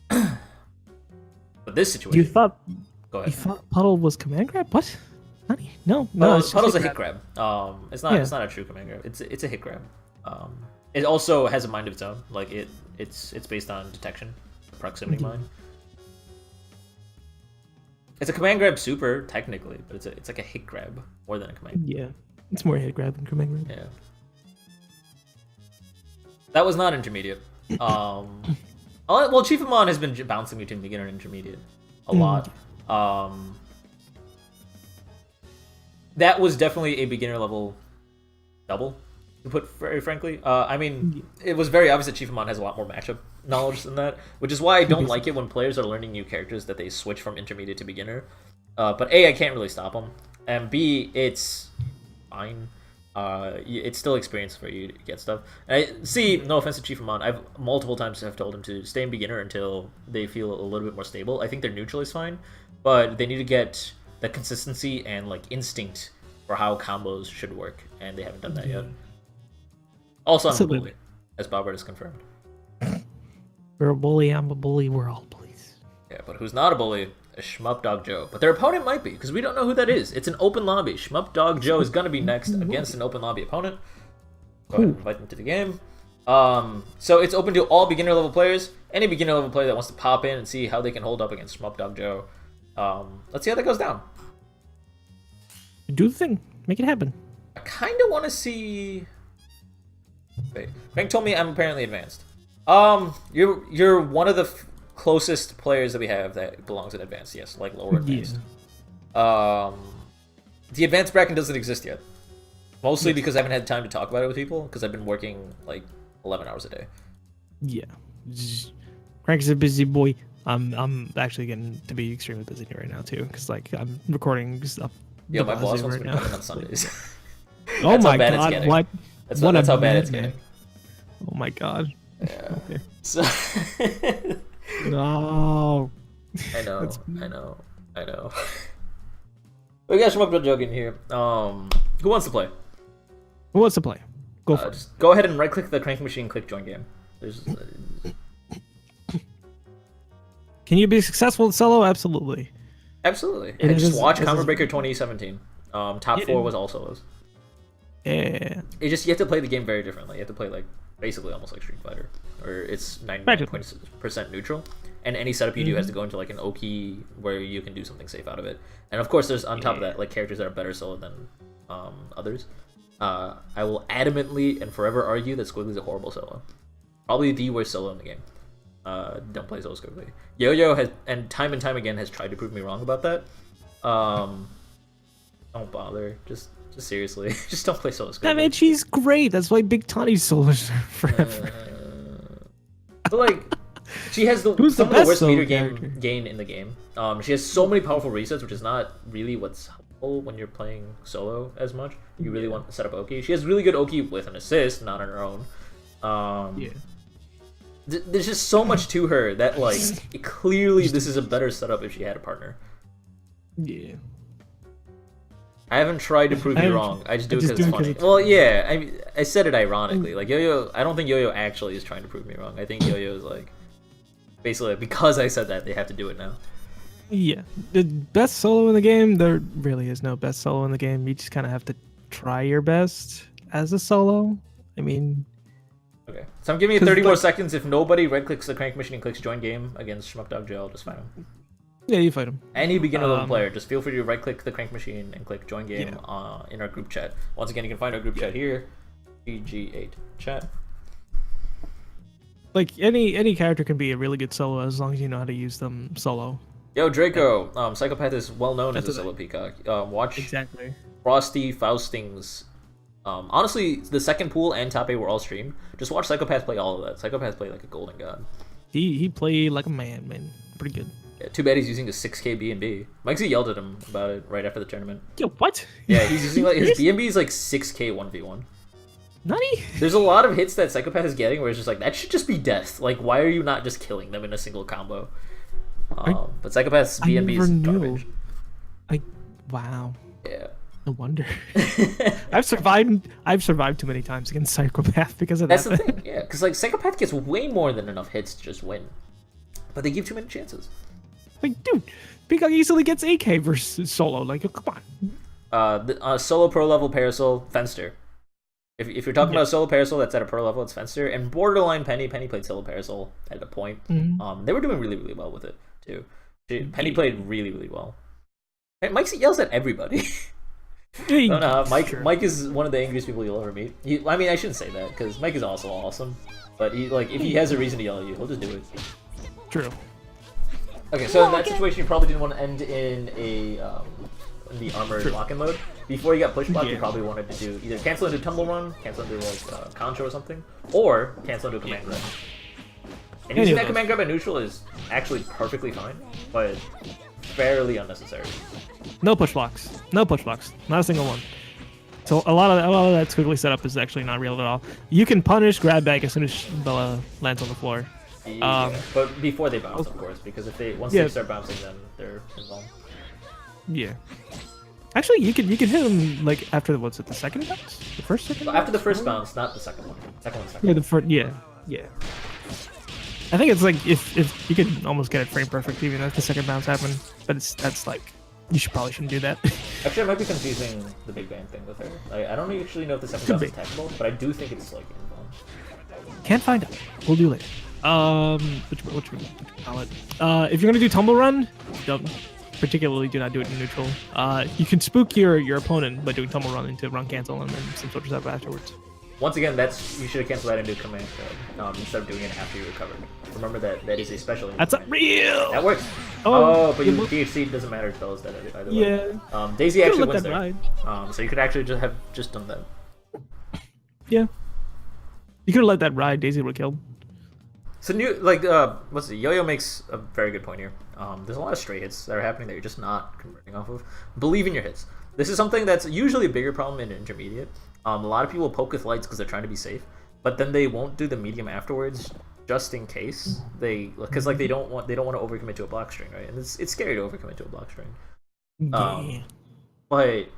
But this situation... You thought Puddle was command grab? What? Honey? No. Puddle's a hit grab. It's not a true command grab. It's a hit grab. It also has a mind of its own. Like it's based on detection, proximity mind. It's a command grab super technically, but it's like a hit grab more than a command. Yeah, it's more hit grab than command grab. Yeah. That was not intermediate. Well, Chief Amon has been bouncing between beginner and intermediate a lot. That was definitely a beginner level double, to put very frankly. I mean, it was very obvious that Chief Amon has a lot more matchup knowledge than that, which is why I don't like it when players are learning new characters that they switch from intermediate to beginner. But A, I can't really stop them, and B, it's fine. It's still experience for you to get stuff. And no offense to Chief Amon, I've multiple times have told him to stay in beginner until they feel a little bit more stable. I think their neutral is fine, but they need to get the consistency and like instinct for how combos should work, and they haven't done that yet. Also, I'm a bully, as Bobbert has confirmed. You're a bully, I'm a bully, we're all bullies. Yeah, but who's not a bully is Shmup Dog Joe. But their opponent might be, because we don't know who that is. It's an open lobby. Shmup Dog Joe is going to be next against an open lobby opponent. Go ahead and invite them to the game. So it's open to all beginner level players. Any beginner level player that wants to pop in and see how they can hold up against Shmup Dog Joe. Let's see how that goes down. Do the thing. Make it happen. I kind of want to see... Wait, Frank told me I'm apparently advanced. You're one of the closest players that we have that belongs in advanced. Yes, like lower advanced. Yeah. The advanced bracket doesn't exist yet. Mostly because I haven't had time to talk about it with people because I've been working like 11 hours a day. Yeah. Frank's a busy boy. I'm actually getting to be extremely busy right now too, because like I'm recording stuff. Yeah, my boss wants me to come on Sundays. Oh my god! What? That's how bad it's getting. Oh my god. Yeah. Okay. So. No. I know. We got Shmup Joke in here. Who wants to play? Who wants to play? Go for it. Just go ahead and right-click the crank machine, click join game. Can you be successful at solo? Absolutely. Absolutely. And just watch Combo Breaker 2017. Top 4 was all solos. Yeah. You have to play the game very differently. You have to play like basically almost like Street Fighter, where it's 99% neutral, and any setup you do has to go into like an Oki where you can do something safe out of it. And of course, there's on top of that like characters that are better solo than others. I will adamantly and forever argue that Squiggly's a horrible solo, probably the worst solo in the game. Don't play solo Squiggly. Yo-Yo has, and time again has tried to prove me wrong about that. Don't bother. Just seriously, just don't play solo Squiggly. I mean, she's great. That's why Big Tawny's solos forever. But like, she has some of the worst meter gain in the game. She has so many powerful resets, which is not really what's helpful when you're playing solo as much. You really want to set up Oki. She has really good Oki with an assist, not on her own. There's just so much to her that like clearly this is a better setup if she had a partner. Yeah. I haven't tried to prove you wrong. I just do it because it's funny. Well, yeah, I said it ironically. Like Yo-Yo, I don't think Yo-Yo actually is trying to prove me wrong. I think Yo-Yo is like basically because I said that they have to do it now. Yeah, the best solo in the game. There really is no best solo in the game. You just kind of have to try your best as a solo. I mean. Okay, so I'm giving you 30 more seconds. If nobody right-clicks the crank machine and clicks join game against Shmup Dog Joe, I'll just fight him. Yeah, you fight him. Any beginner level player, just feel free to right-click the crank machine and click join game in our group chat. Once again, you can find our group chat here, GG8 chat. Like any character can be a really good solo as long as you know how to use them solo. Yo, Draco, Psychopath is well known as a That's solo peacock. Watch Exactly. Frosty Fausting's. Honestly, the second pool and top 8 were all streamed. Just watch Psychopath play all of that. Psychopath played like a golden god. He played like a man. Pretty good. Yeah, too bad he's using a 6k B&B. Mikesy yelled at him about it right after the tournament. Yo, what? Yeah, he's using like his B&B is like 6k 1v1. Nutty? There's a lot of hits that Psychopath is getting where it's just like, that should just be death. Like, why are you not just killing them in a single combo? But Psychopath's B&B is garbage. Wow. Yeah. No wonder. I've survived too many times against Psychopath because of That's that. the thing, yeah. Because like Psychopath gets way more than enough hits to just win, but they give too many chances. Like, dude, Peacock easily gets AK versus solo. Like, oh, come on. Solo pro level Parasol Fenster. If you're talking about solo Parasol that's at a pro level, it's Fenster. And borderline Penny. Penny played solo Parasol at a point. They were doing really, really well with it too. Penny played really, really well. And Mike yells at everybody. I don't know. Mike is one of the angriest people you'll ever meet. I mean, I shouldn't say that because Mike is also awesome. But if he has a reason to yell at you, he'll just do it. True. Okay, so in that situation, you probably didn't want to end in in the armored lock-in mode. Before you got push block, you probably wanted to do either cancel into tumble run, cancel into like contra or something, or cancel into a command grab. And using that command grab at neutral is actually perfectly fine, but fairly unnecessary. No push blocks. No push blocks. Not a single one. So a lot of that squiggly setup is actually not real at all. You can punish grab back as soon as Bella lands on the floor. Yeah, but before they bounce, of course, because once they start bouncing, then they're involved. Yeah. Actually, you can hit him like after the second bounce, the first second. After the first bounce, not the second one. Second. Yeah, the first. Yeah. I think it's like if you could almost get it frame perfect even if the second bounce happened, but that's like you shouldn't do that. Actually, I might be confusing the Big Bang thing with her. I don't actually know if the second bounce is technical, but I do think it's like involved. Can't find out. We'll do later. Which call it? If you're gonna do tumble run, don't particularly do not do it in neutral. You can spook your opponent by doing tumble run into run cancel and then some sort of stuff afterwards. Once again, you should have canceled that into command instead of doing it after you recovered. Remember that is a special. That's not real. That works. Oh, but DHC doesn't matter if Bella's dead either way. Yeah. Daisy actually wins there. So you could actually just done that. Yeah. You could have let that ride. Daisy would have killed. So what's it? Yo-Yo makes a very good point here. There's a lot of stray hits that are happening that you're just not converting off of. Believe in your hits. This is something that's usually a bigger problem in intermediate. A lot of people poke with lights because they're trying to be safe, but then they won't do the medium afterwards just in case they don't want to overcommit to a block string, right? And it's scary to overcommit to a block string. But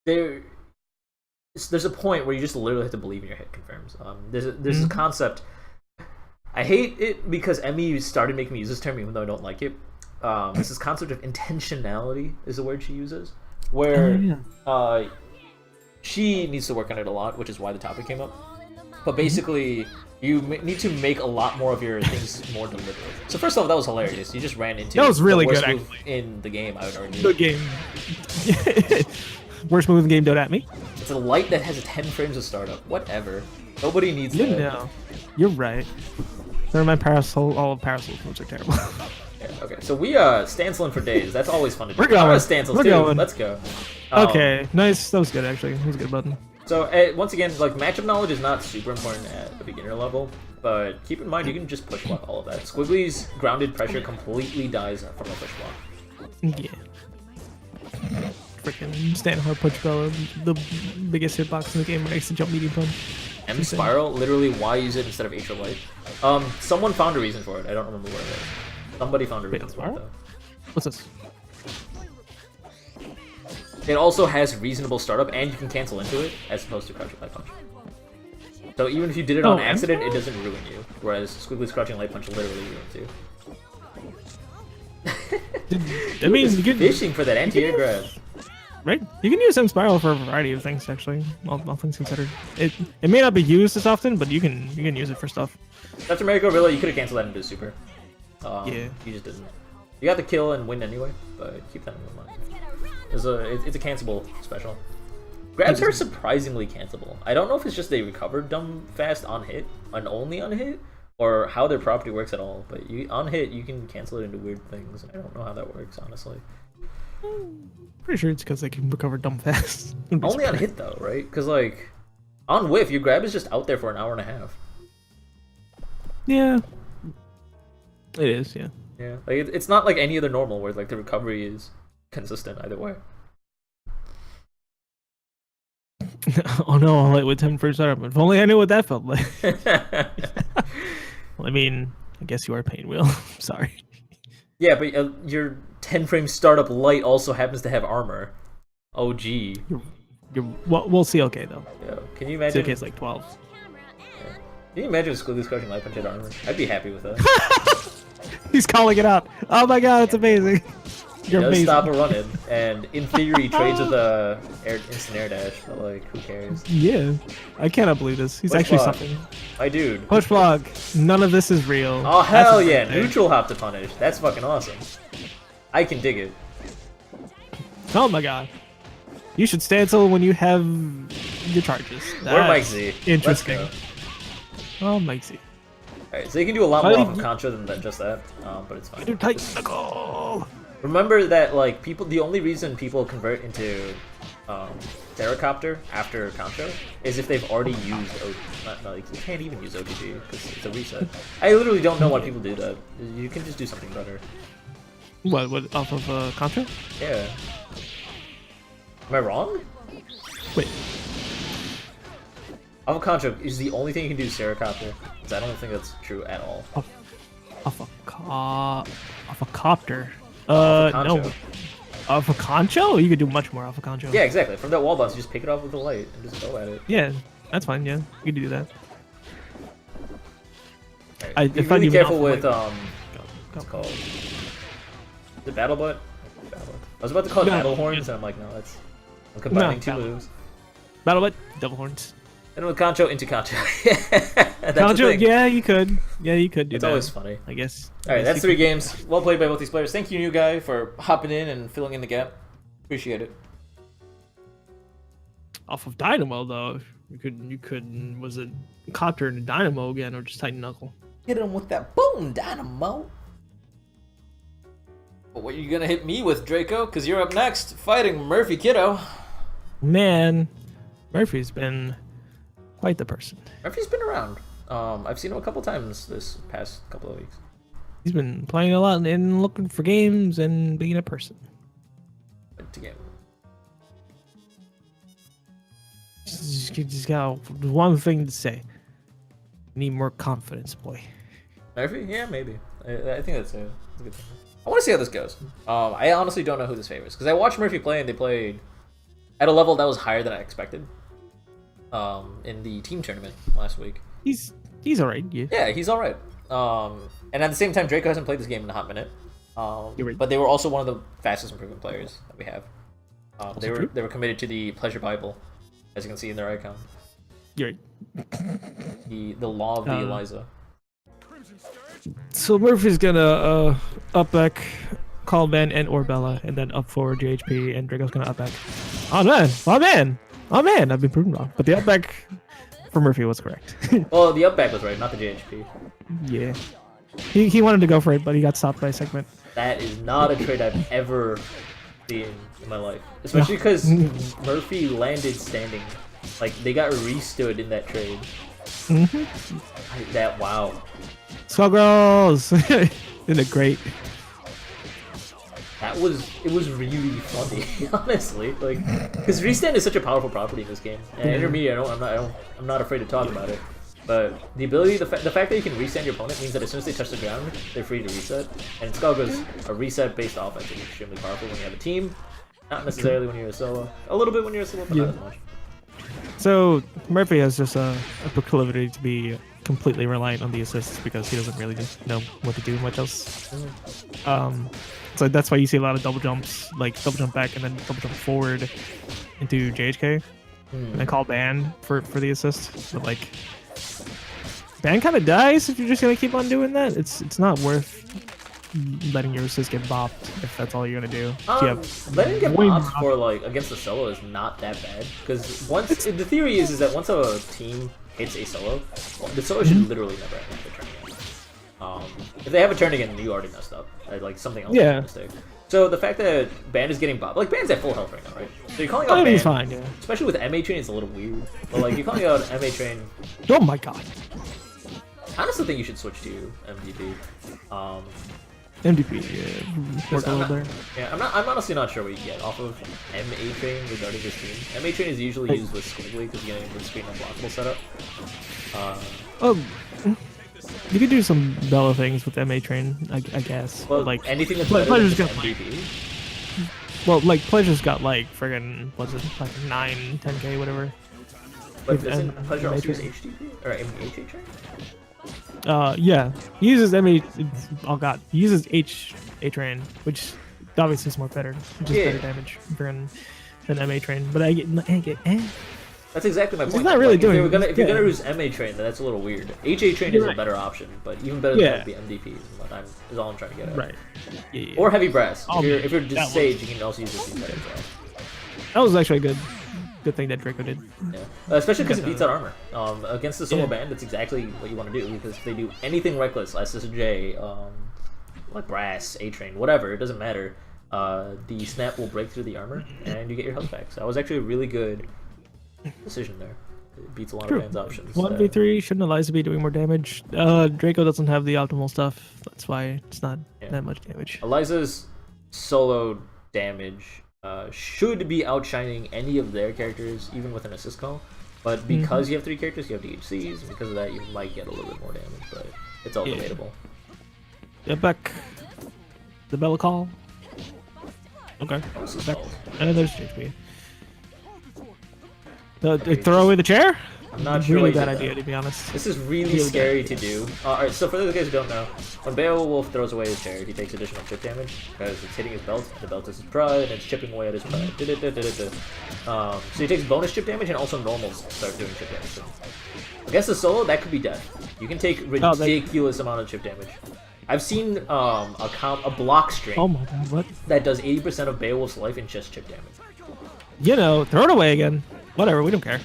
there's a point where you just literally have to believe in your hit confirms. There's this concept. I hate it because Emmy started making me use this term even though I don't like it. It's this concept of intentionality is the word she uses, where she needs to work on it a lot, which is why the topic came up. But basically, you need to make a lot more of your things more deliberate. So first off, that was hilarious. You just ran into that was really the worst good move in the game, I would argue. The game. Worst move in the game, don't at me. It's a light that has 10 frames of startup. Whatever. Nobody needs that. No, you're right. Never mind, all of Parasol's moves are terrible. Yeah, okay, so we Stancilin for days. That's always fun to do. We're going. Stancils too. Let's go. Okay, nice. That was good actually. That was a good button. So once again, like matchup knowledge is not super important at the beginner level, but keep in mind you can just push block all of that. Squiggly's grounded pressure completely dies from a push block. Yeah. Freaking stand hard punch Bella, the biggest hitbox in the game, makes the jump medium punch. M spiral, literally why use it instead of H or light? Someone found a reason for it. I don't remember what it was. Somebody found a reason for it though. What's this? It also has reasonable startup, and you can cancel into it, as opposed to crouching light punch. So even if you did it on accident, it doesn't ruin you. Whereas Squiggly's crouching light punch literally ruins you. I mean, you can fishing for that anti-air grab. Right? You can use M Spiral for a variety of things, actually. All things considered. It may not be used as often, but you can use it for stuff. Dr. Miracle, really, you could have canceled that into super. Yeah. You just didn't. You got the kill and win anyway, but keep that in mind. It's a cancelable special. Grabs are surprisingly cancelable. I don't know if it's just they recovered dumb fast on hit, and only on hit, or how their property works at all. But on hit, you can cancel it into weird things, and I don't know how that works, honestly. Pretty sure it's because they can recover dumb fast. Only on hit though, right? Because like on whiff, your grab is just out there for an hour and a half. Yeah, it is. Yeah. Yeah, like it's not like any other normal where like the recovery is consistent either way. Oh no, I'll wait with 10 for startup. If only I knew what that felt like. Well, I mean, I guess you are pain wheel. Sorry. Yeah, but your 10 frame startup light also happens to have armor. Oh gee. Well, we'll see. Okay though. Yeah. Can you imagine? Okay, it's like 12. Yeah. Can you imagine if Skullgirls crushing light punch had armor? I'd be happy with that. He's calling it out. Oh my god, it's amazing. You're does amazing. stop a run-in, and in theory trades with a instant air dash, but like, who cares? Yeah, I cannot believe this. He's Push actually block. something. My dude. Push block. None of this is real. Oh hell That's yeah, thing. neutral hop to punish. That's fucking awesome. I can dig it. Oh my god. You should stay until when you have your charges. Where Mike That's Z? Interesting. Let's Oh, Mike Z. Alright, so you can do a lot more off of Contra than just that, but it's fine. Do tight knuckle. Remember that like the only reason people convert into Terracopter after Contra is if they've already used like you can't even use OTG because it's a reset. I literally don't know why people do that. You can just do something better. What off of Contra? Yeah. Am I wrong? Wait. Off of Contra is the only thing you can do Terracopter. Because I don't think that's true at all. Off a copter. Off a No. Concho. Off a concho? You could do much more off a concho. Yeah, exactly. From that wall bounce, you just pick it off with the light and just go at it. Yeah, that's fine. Yeah, you can do that. Right. Be if I really do careful enough, with like- what's it called? The battle butt? I was about to call it No. battle horns, and I'm like, no, that's I'm combining two battle. moves. Battle what? Double horns. And with Concho into Concho. That's the Concho? thing. Yeah, you could. Yeah, you could do It's that. always funny. I guess. Alright, that's you 3 could- games. Well played by both these players. Thank you, new guy, for hopping in and filling in the gap. Appreciate it. Off of Dynamo though, you could was it Copter and Dynamo again or just Titan Knuckle? Hit him with that boom dynamo. But what are you gonna hit me with, Draco? Because you're up next, fighting Murphy Kiddo. Man, Murphy's been quite the person. Murphy's been around. I've seen him a couple times this past couple of weeks. He's been playing a lot and looking for games and being a person. To game. Just got one thing to say. Need more confidence, boy. Murphy? Yeah, maybe. I think that's a good thing. I want to see how this goes. I honestly don't know who this favors because I watched Murphy play and they played at a level that was higher than I expected. In the team tournament last week. He's alright. Yeah. Yeah, he's all right. And at the same time, Draco hasn't played this game in a hot minute. You're right. But they were also one of the fastest improvement players that we have. They true? committed to the Pleasure Bible, as you can see in their icon. You're right. The law of the Eliza. So Murphy's gonna up back Callman and Orbella, and then up forward JHP, and Draco's gonna up back. Oh man! I've been proven wrong, but the up back for Murphy was correct. Well, the up back was right, not the JHP. Yeah, he wanted to go for it, but he got stopped by a segment. That is not a trade I've ever seen in my life, especially because Murphy landed standing. Like they got re-stood in that trade. Wow. Skullgirls in a great. It was really funny, honestly. Like, because restand is such a powerful property in this game, and intermediate, I'm not afraid to talk about it. But the ability, the fact that you can restand your opponent means that as soon as they touch the ground, they're free to reset. And Skullgirls, a reset-based offense is extremely powerful when you have a team. Not necessarily when you're a solo. A little bit when you're a solo, but not as much. So Murphy has just a proclivity to be completely reliant on the assists because he doesn't really know what to do much else. So that's why you see a lot of double jumps, like double jump back and then double jump forward into JHK, and then call ban for the assist. But like, ban kind of dies if you're just gonna keep on doing that. It's not worth letting your assist get bopped if that's all you're gonna do. Letting get bopped for like against the solo is not that bad because the theory is that once a team hits a solo, the solo should literally never end the tournament. If they have a turn again, you already messed up. Like something else. Yeah. Mistake. So the fact that Ban is getting bopped, like Ban's at full health right now, right? So you're calling out I mean, Ban, he's fine, yeah. especially with MA Train, it's a little weird. But like you're calling out MA Train. Oh my god. I honestly think you should switch to MVP. MDP, yeah. Work a little there. Yeah, I'm honestly not sure what you get off of MA Train regarding this team. MA Train is usually used with Skullgirls because you're getting the screen unblockable setup. You could do some Bella things with MA Train, I guess. Well, like anything that's better Pleasure's than got MVP. well, like Pleasure's got like friggin' what's it like 9, 10k, whatever. But With doesn't M- Pleasure MA also use Train. HTP or MH Train? Yeah, he uses MA. Oh god, he uses A Train, which obviously is more better, which is better damage than MA Train. But I get. That's exactly my point. He's not really like, doing. If you're gonna use MA Train, then that's a little weird. HA Train is a better option, but even better than that would be MVP. Is all I'm trying to get at. Right. Yeah. Or Heavy Brass. Oh, if you're just Sage, you can also use this instead as well. That was actually a good thing that Draco did. Yeah. Especially because it beats out armor. Against the solo band, that's exactly what you want to do, because if they do anything reckless, SSJ, like Brass, A-Train, whatever, it doesn't matter, the snap will break through the armor, and you get your health back. So that was actually a really good decision there. It beats a lot of band's options. 1v3, shouldn't Eliza be doing more damage? Draco doesn't have the optimal stuff, that's why it's not that much damage. Eliza's solo damage should be outshining any of their characters, even with an assist call. But because you have 3 characters, you have DHCs, and because of that, you might get a little bit more damage, but it's all debatable. Get back. The Bella call. Okay. Back. And there's JP. Throw away the chair? I'm not sure. Really bad idea, to be honest. This is really scary to do. Alright, so for those guys who don't know, when Beowulf throws away his chair, he takes additional chip damage because it's hitting his belt. The belt is his pride, and it's chipping away at his pride. So he takes bonus chip damage, and also normals start doing chip damage. So against the solo, that could be death. You can take ridiculous amount of chip damage. I've seen a block string oh my god, what? that does 80% of Beowulf's life in just chip damage. You know, throw it away again. Whatever, we don't care.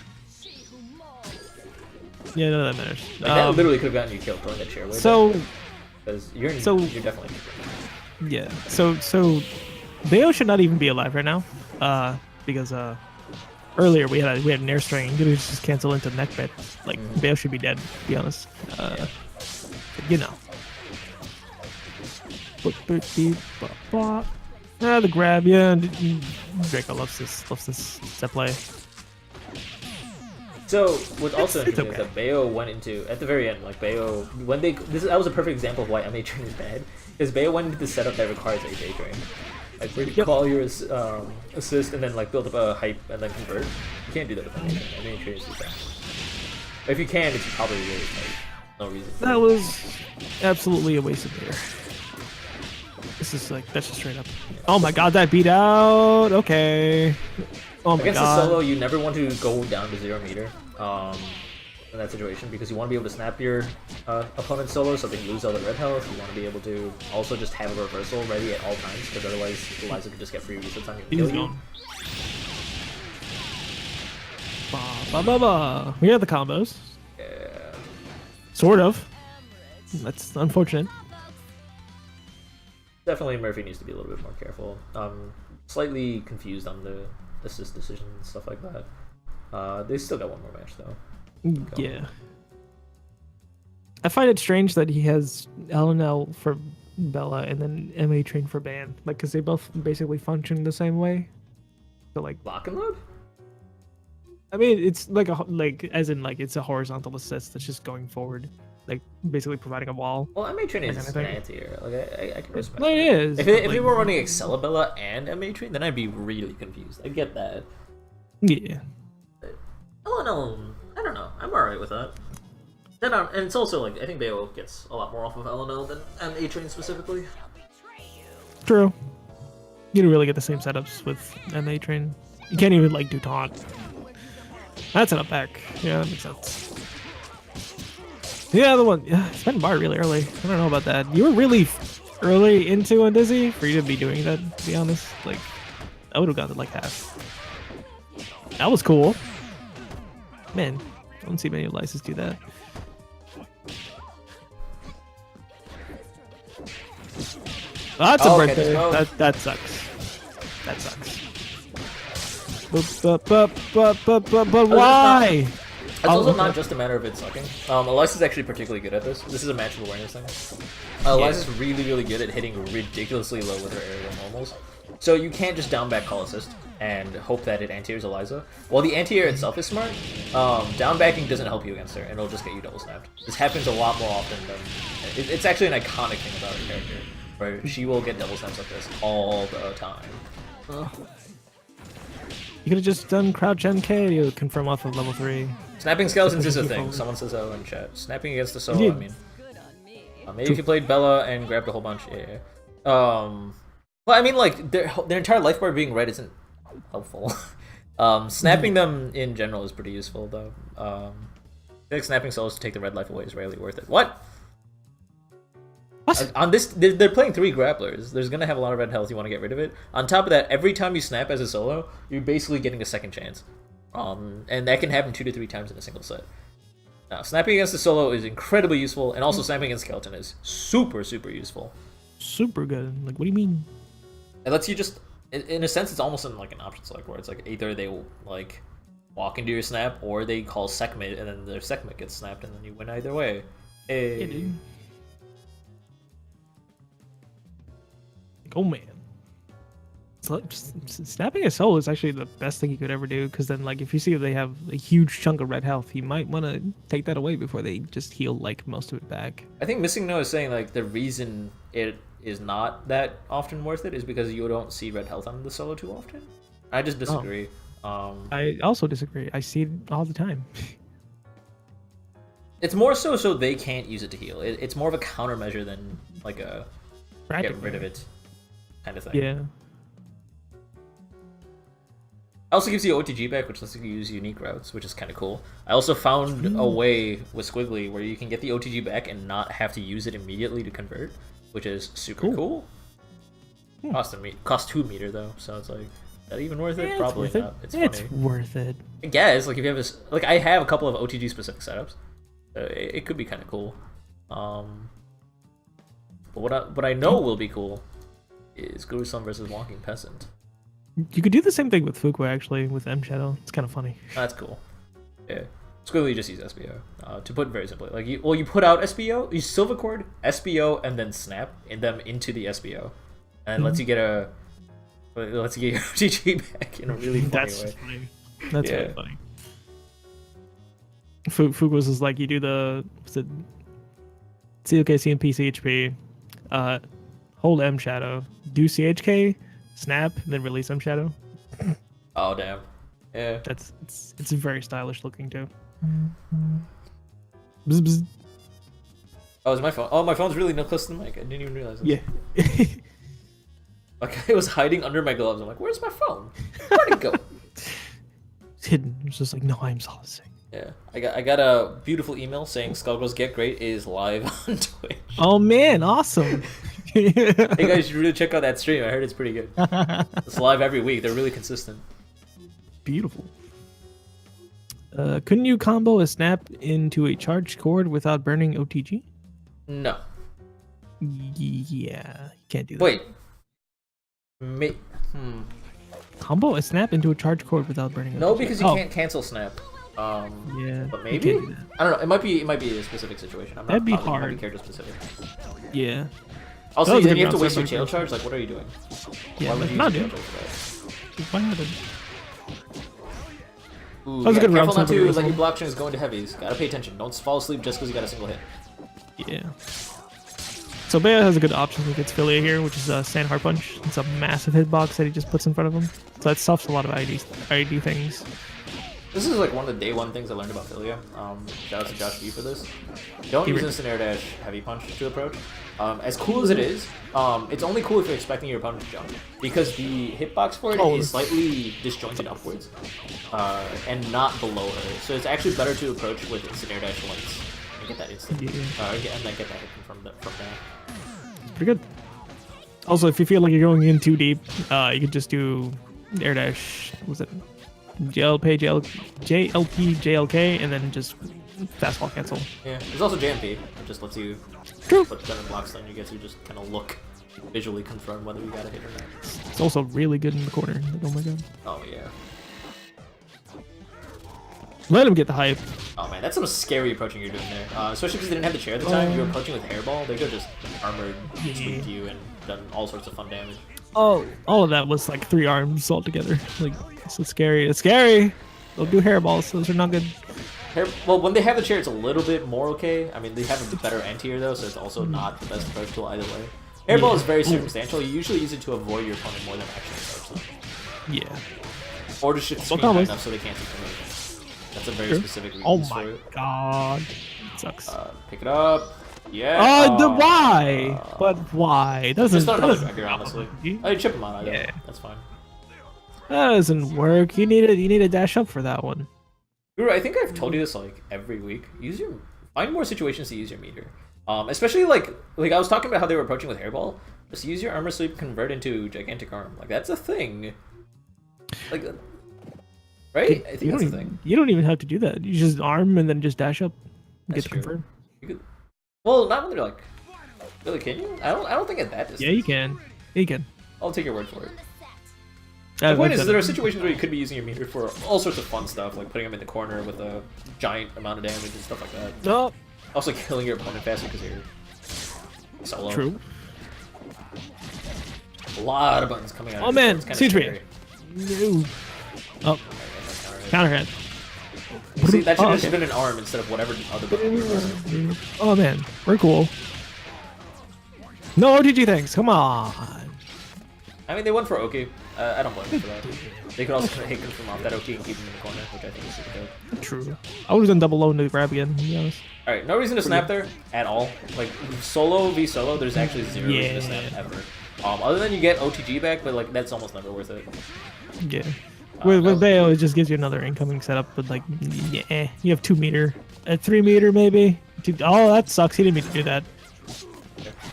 Yeah, no, that matters. Like, that literally could have gotten you killed throwing that chair away. So, because you're definitely. Yeah. So Bayo should not even be alive right now, because earlier we had an air string. He could just cancel into neck bit. Like Bayo should be dead, to be honest. You know. The grab, yeah. Draco loves this set play. So what's also interesting is that Bayo went into at the very end, like Bayo when that was a perfect example of why MA Train is bad, because Bayo went into the setup that requires HA Train, like where you call your assist and then like build up a hype and then convert. You can't do that with MA Train. MA Train is bad. If you can, it's probably really like, no reason. That was absolutely a waste of air. This is like that's just straight up. Oh my god, that beat out. Okay. Oh my Against god. the solo, you never want to go down to 0 meter in that situation, because you want to be able to snap your opponent's solo so they can lose all their red health. You want to be able to also just have a reversal ready at all times, because otherwise Eliza could just get free resets on you and kill you. We have the combos. Yeah. Sort of. That's unfortunate. Definitely Murphy needs to be a little bit more careful. Slightly confused on the assist decisions and stuff like that. They still got one more match though. Yeah. I find it strange that he has LNL for Bella and then MA Train for Ban, like, because they both basically function the same way. So like lock and load. I mean, it's like as in like it's a horizontal assist that's just going forward, like basically providing a wall. Well, MA Train is fancier. Like I can respect. It is. If they were running Excalibella and MA Train, then I'd be really confused. I get that. Yeah. LNL, I don't know. I'm alright with that. And it's also like I think Beowulf gets a lot more off of LNL than MA Train specifically. True. You don't really get the same setups with MA Train. You can't even like do taunt. That's an up back. Yeah, that makes sense. Yeah, the one. Yeah, spent bar really early. I don't know about that. You were really early into Undizzy for you to be doing that, to be honest. Like, I would have gotten like half. That was cool. Man, I don't see many Elises do that. That's Oh, a okay, birthday. let's go. That sucks. That sucks. But why? It's also not just a matter of it sucking. Eliza's actually particularly good at this. This is a matchup awareness thing. Eliza's really, really good at hitting ridiculously low with her aerial normals. So you can't just down back call assist and hope that it anti-airs Eliza. While the anti-air itself is smart, down backing doesn't help you against her, and it'll just get you double snapped. This happens a lot more often than... It's actually an iconic thing about her character, where she will get double snaps like this all the time. You could have just done crouch MK to confirm off of level 3. Snapping skeletons is a thing. Someone says so in chat. Snapping against the solo, I mean... maybe if you played Bella and grabbed a whole bunch, yeah. Well, I mean, like, their entire life bar being red isn't helpful. Snapping them in general is pretty useful, though. I think snapping solos to take the red life away is rarely worth it. What? On this, they're playing 3 grapplers. There's gonna have a lot of red health. You want to get rid of it. On top of that, every time you snap as a solo, you're basically getting a second chance. And that can happen 2 to 3 times in a single set. Now, snapping against the solo is incredibly useful, and also snapping against skeleton is super, super useful. Super good. Like, what do you mean? It lets you just, in a sense, it's almost in like an option select where it's like either they will like walk into your snap or they call Sekhmet and then their Sekhmet gets snapped and then you win either way. Hey. Yeah, dude. Like, oh man. So, snapping a soul is actually the best thing you could ever do, because then, like, if you see they have a huge chunk of red health, you might want to take that away before they just heal like most of it back. I think Missing No is saying like the reason it is not that often worth it is because you don't see red health on the solo too often. I just disagree. I also disagree. I see it all the time. It's more so they can't use it to heal. It's more of a countermeasure than like a get rid of it kind of thing. Yeah. Also gives you OTG back, which lets you use unique routes, which is kind of cool. I also found a way with Squiggly where you can get the OTG back and not have to use it immediately to convert, which is super cool. Cost 2 meter though, so it's like, is that even worth it? Probably worth not. It's funny. It's worth it. I guess, like if you have this, like I have a couple of OTG specific setups, it could be kind of cool. But what I know will be cool is Guru-san versus Walking Peasant. You could do the same thing with Fuqua, actually, with M Shadow. It's kind of funny. That's cool. Yeah. Squiggly just use SBO. To put it very simply, like you put out SBO, you silver cord, SBO, and then snap them into the SBO, and lets you get your OTG back in a really funny way. Funny. That's really funny. Fuqua is like you do the COK, CMP, CHP, hold M Shadow, do CHK. Snap, and then release M Shadow. Oh damn! Yeah, it's very stylish looking too. Bzz, bzz. Oh, is my phone? Oh, my phone's really no close to the mic. I didn't even realize. Yeah. Like it was hiding under my gloves. I'm like, where's my phone? Where'd it go? It's hidden. It's just like, no, I'm solacing. Yeah, I got a beautiful email saying Skullgirls Get Gr8 is live on Twitch. Oh man, awesome! Hey guys, you should really check out that stream. I heard it's pretty good. It's live every week. They're really consistent. Beautiful. Couldn't you combo a snap into a charged cord without burning OTG? No. Yeah, you can't do that. Wait. Combo a snap into a charged cord without burning OTG? No, because you can't cancel snap. Yeah, but maybe I don't know. It might be a specific situation. I'm not That'd be positive. hard. It might be character specific. Yeah. Also, then you have to waste your tail charge. Like, what are you doing? Yeah, why would you not use doing. Why not? Ooh, that was a good careful round. Not to let your blockchains go into heavies. Gotta pay attention. Don't fall asleep just because you got a single hit. Yeah. So Bea has a good option against Philia here, which is Sand Heart Punch. It's a massive hitbox that he just puts in front of him. So that stuffs a lot of ID things. This is like one of the day one things I learned about Philia. Shout out to Josh B for this. Don't use instant air dash heavy punch to approach. As cool as it is, it's only cool if you're expecting your opponent to jump, because the hitbox for it is slightly disjointed upwards and not below her. So it's actually better to approach with instant air dash links and get that instant, and then get that hit from there. Pretty good. Also, if you feel like you're going in too deep, you could just do air dash. What was it? JLP, JLK, and then just fastball cancel. Yeah, there's also JMP. It just lets you put down a block stun. You get to just kind of look visually confirm whether you got a hit or not. It's also really good in the corner. Like, oh my god. Oh yeah. Let him get the hype. Oh man, that's some scary approaching you're doing there. Especially because they didn't have the chair at the time. You were approaching with hairball. They could have just armored, spooked you, and done all sorts of fun damage. Oh, all of that was like 3 arms all together. Like, it's so scary. It's scary. They'll do hairballs. Those are not good. Well, when they have the chair, it's a little bit more okay. I mean, they have a better anti-air though, so it's also not the best approach tool either way. Hairball is very circumstantial. You usually use it to avoid your opponent more than actually approach them. Yeah. Or to shift the screen high enough so they can't see promotion. That's a very specific reason. Oh my god. It sucks. Pick it up. Yeah. Why? But why? Doesn't. Just not another record, honestly. I chip him on either. Yeah. That's fine. That doesn't work. You need a dash up for that one. Guru, I think I've told you this like every week. Find more situations to use your meter. Especially like I was talking about how they were approaching with hairball. Just use your armor sweep, convert into gigantic arm. Like that's a thing. Like, right? I think that's a thing. You don't even have to do that. You just arm and then just dash up. Get to confirm. Well, not when they're like. Really, can you? I don't think at that distance. Yeah, you can. Yeah, you can. I'll take your word for it. The point is, there are situations where you could be using your meter for all sorts of fun stuff, like putting them in the corner with a giant amount of damage and stuff like that. No. Also killing your opponent faster because you're solo. True. A lot of buttons coming out. Oh man, C3. No. Oh. Counterhand. See, that should have just been an arm instead of whatever other button. Oh man, we're cool. No OTG things, come on. I mean, they went for Oki. I don't blame them for that. They could also hit confirm off that Oki and keep him in the corner, which I think is super good. True. I would have done double low to grab again, to be honest. Alright, no reason to snap there at all. Like, solo v solo, there's actually zero reason to snap ever. Other than you get OTG back, but like that's almost never worth it. Yeah. With Bayo, it just gives you another incoming setup, but like, yeah, you have 2 meter. At 3 meter, maybe? Oh, that sucks. He didn't mean to do that.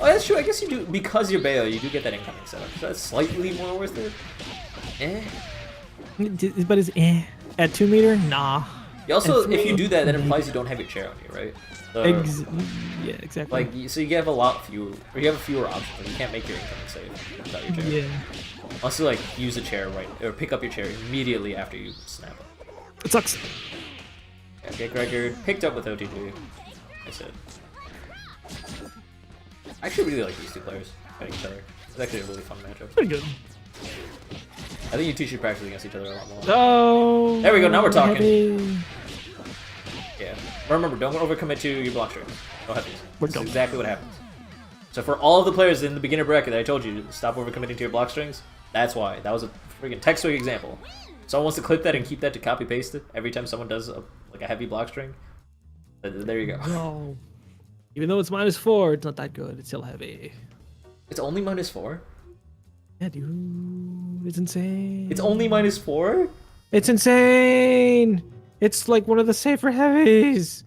Oh, that's true. I guess you do, because you're Bayo, you do get that incoming setup. So that's slightly more worth it. But is at 2 meter? Nah. You also, if you do that, that implies you don't have your chair on you, right? So, yeah, exactly. Like, so you have a fewer options. You can't make your incoming save without your chair. Yeah. Also, like, use a chair or pick up your chair immediately after you snap it. It sucks. Yeah, get Gregor picked up with OTG. I said. I actually really like these two players fighting each other. It's actually a really fun matchup. Pretty good. I think you two should practice against each other a lot more. Oh. There we go. Now we're talking. Heavy. Yeah. Remember, don't overcommit to your block strings. No heavies. That's done. exactly what happens. So for all of the players in the beginner bracket that I told you, stop overcommitting to your block strings. That's why. That was a freaking textbook example. Someone wants to clip that and keep that to copy paste it every time someone does a heavy block string. There you go. No. Even though it's -4, it's not that good. It's still heavy. It's only -4? Yeah, dude. It's insane. It's only -4? It's insane. It's like one of the safer heavies.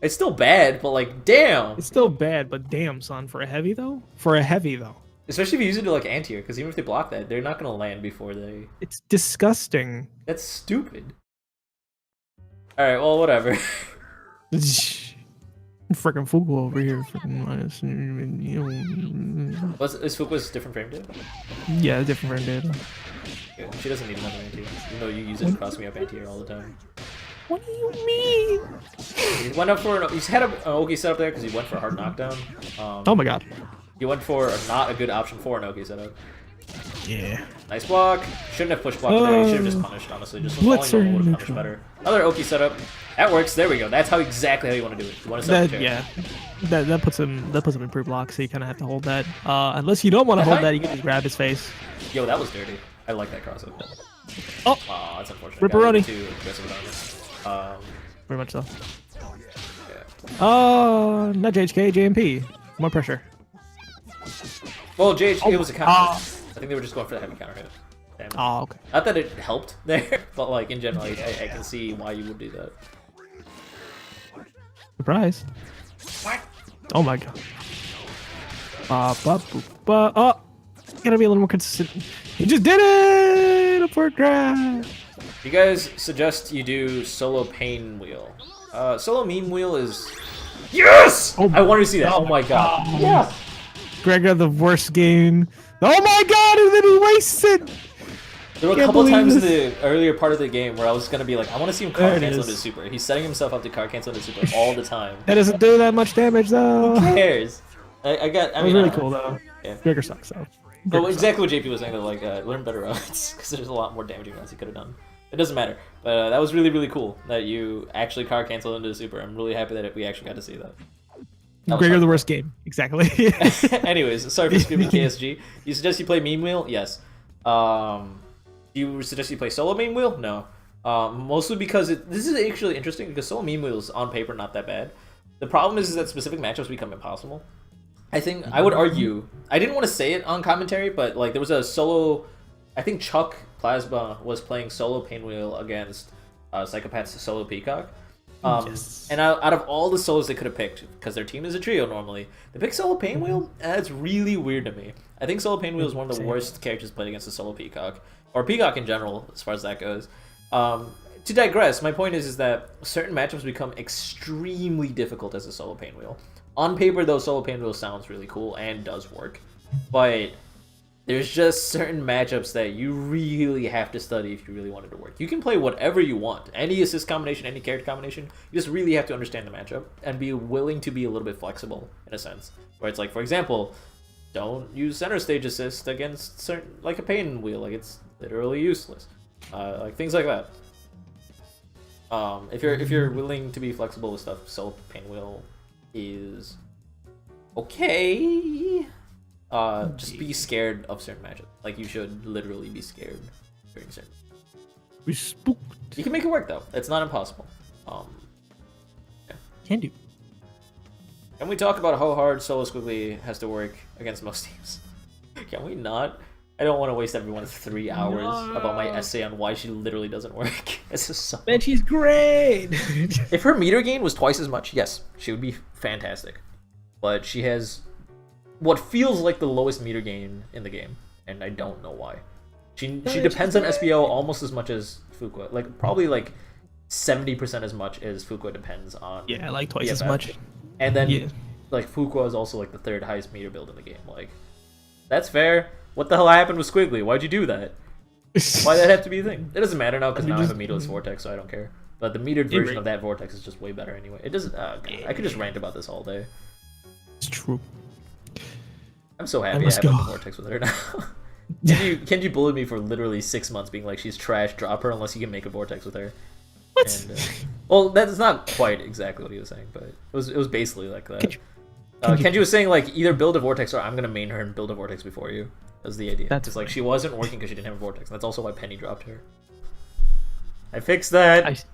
It's still bad, but like, damn. It's still bad, but damn, son. For a heavy, though? For a heavy, though. Especially if you use it to like anti-air, because even if they block that, they're not going to land before they... It's disgusting. That's stupid. Alright, well, whatever. Freaking Fuku over here. Freaking minus. Is Fuku's different frame data? Yeah, different frame data. Yeah, she doesn't need another anti-air, even though you use it to cross me up anti-air all the time. What do you mean? He went up for he's had an Oki setup there because he went for a hard knockdown. Oh my god. He went for not a good option for an Oki setup. Yeah. Nice block. Shouldn't have push blocked there. He should have just punished, honestly. Just falling normal would have punished better. Another Oki setup. That works. There we go. That's exactly how you want to do it. You want to set the chair. Yeah. That puts him in pre-block, so you kind of have to hold that. Unless you don't want to hold that, you can just grab his face. Yo, that was dirty. I like that crossover. Oh, that's unfortunate. Ripperoni. Too aggressive armor. Very much so. Yeah. Not JHK, JMP. More pressure. Well, JHK was a counter hit. I think they were just going for the heavy counter hit. Damn. Oh, okay. Not that it helped there, but like in general, I can see why you would do that. Surprise. What? Oh my god. Oh, gotta be a little more consistent. He just did it! Up for a grab. You guys suggest you do solo pain wheel. Solo meme wheel is... Yes! Oh, I wanted to see that. Oh my god. Yes! Gregor, the worst game. Oh my god, and then he wastes it! There were a couple times in the earlier part of the game where I was going to be like, I want to see him card cancel into super. He's setting himself up to card cancel into super all the time. That doesn't do that much damage, though. Who cares? I mean, it was really cool, though. Yeah. Gregor sucks, though. But exactly what JP was saying, though, like, learn better routes, because there's a lot more damaging routes he could have done. It doesn't matter. But that was really, really cool that you actually card canceled into super. I'm really happy that we actually got to see that. Gregor, the worst game. Exactly. Anyways, sorry for screaming KSG. You suggest you play meme wheel? Yes. Do you suggest you play solo meme wheel? No. Mostly because this is actually interesting because solo meme wheel is on paper not that bad. The problem is that specific matchups become impossible. I think I would argue. I didn't want to say it on commentary, but like there was a solo. I think Chuck Plasma was playing solo pain wheel against Psychopath's solo Peacock. Yes. And out of all the solos they could have picked, because their team is a trio normally, they picked solo pain wheel. That's really weird to me. I think solo pain wheel is one of the worst characters played against a solo Peacock, or Peacock in general, as far as that goes. To digress, my point is that certain matchups become extremely difficult as a solo pain wheel. On paper, though, solo pain wheel sounds really cool and does work, but there's just certain matchups that you really have to study if you really want it to work. You can play whatever you want, any assist combination, any character combination. You just really have to understand the matchup and be willing to be a little bit flexible in a sense. Where it's like, for example, don't use center stage assist against certain, like a pain wheel, like it's literally useless. Like things like that. If you're willing to be flexible with stuff, solo pain wheel is okay. Just be scared of certain matchups. Like you should literally be scared during certain. We spooked. You can make it work though. It's not impossible. Yeah. Can do. Can we talk about how hard Solo Squiggly has to work against most teams? Can we not? I don't want to waste everyone's 3 hours about my essay on why she literally doesn't work. This is so. Man, she's great. If her meter gain was twice as much, yes, she would be fantastic. But she has what feels like the lowest meter gain in the game, and I don't know why. She depends on SBO almost as much as Fuqua. Like probably like 70% as much as Fuqua depends on. Yeah, like twice BFF. as much. And then like Fuqua is also like the 3rd highest meter build in the game. Like that's fair. What the hell happened with Squiggly? Why'd you do that? Why'd that have to be a thing? It doesn't matter now because now I have a meterless vortex, so I don't care. But the metered version of that vortex is just way better anyway. It doesn't. I could just rant about this all day. It's true. I'm so happy I have a vortex with her now. Kenji bullied me for literally 6 months, being like, "She's trash. Drop her unless you can make a vortex with her." What? And, well, that's not quite exactly what he was saying, but it was basically like that. Kenji was saying like either build a vortex or I'm gonna main her and build a vortex before you. That's the idea. That's like she wasn't working because she didn't have a vortex. That's also why Penny dropped her. I fixed that.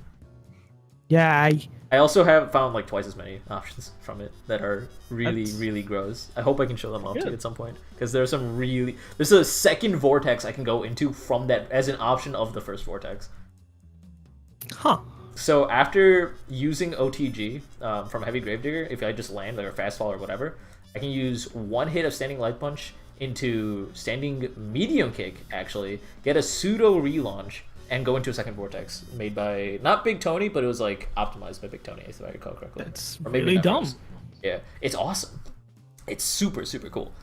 I also have found like twice as many options from it that are really gross. I hope I can show them off to you at some point because there's a second vortex I can go into from that as an option of the first vortex. Huh. So after using OTG from Heavy Gravedigger, if I just land or fast fall or whatever, I can use 1 hit of Standing Light Punch into Standing Medium Kick, actually, get a pseudo relaunch, and go into a second vortex made by, not Big Tony, but it was like optimized by Big Tony, if I recall correctly. That's really dumb. Yeah, it's awesome. It's super cool.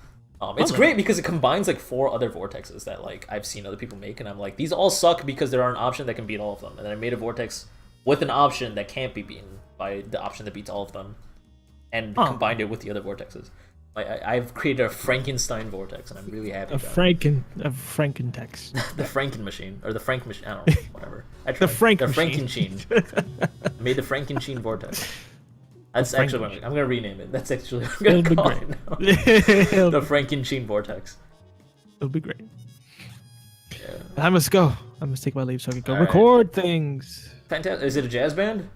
It's great because it combines like 4 other vortexes that like I've seen other people make, and I'm like, these all suck because there are an option that can beat all of them. And then I made a vortex with an option that can't be beaten by the option that beats all of them, and combined it with the other vortexes. I've created a Frankenstein vortex, and I'm really happy about it. A Frankentex. The Franken machine, or the Frank machine, I don't know, whatever. I tried. The Frank machine. I made the Frankenstein vortex. That's actually what I'm going to rename it. That's actually what I'm going to call it now. The Frankenstein vortex. It'll be great. Yeah. I must go. I must take my leave so I can go record things. Fantastic. Is it a jazz band?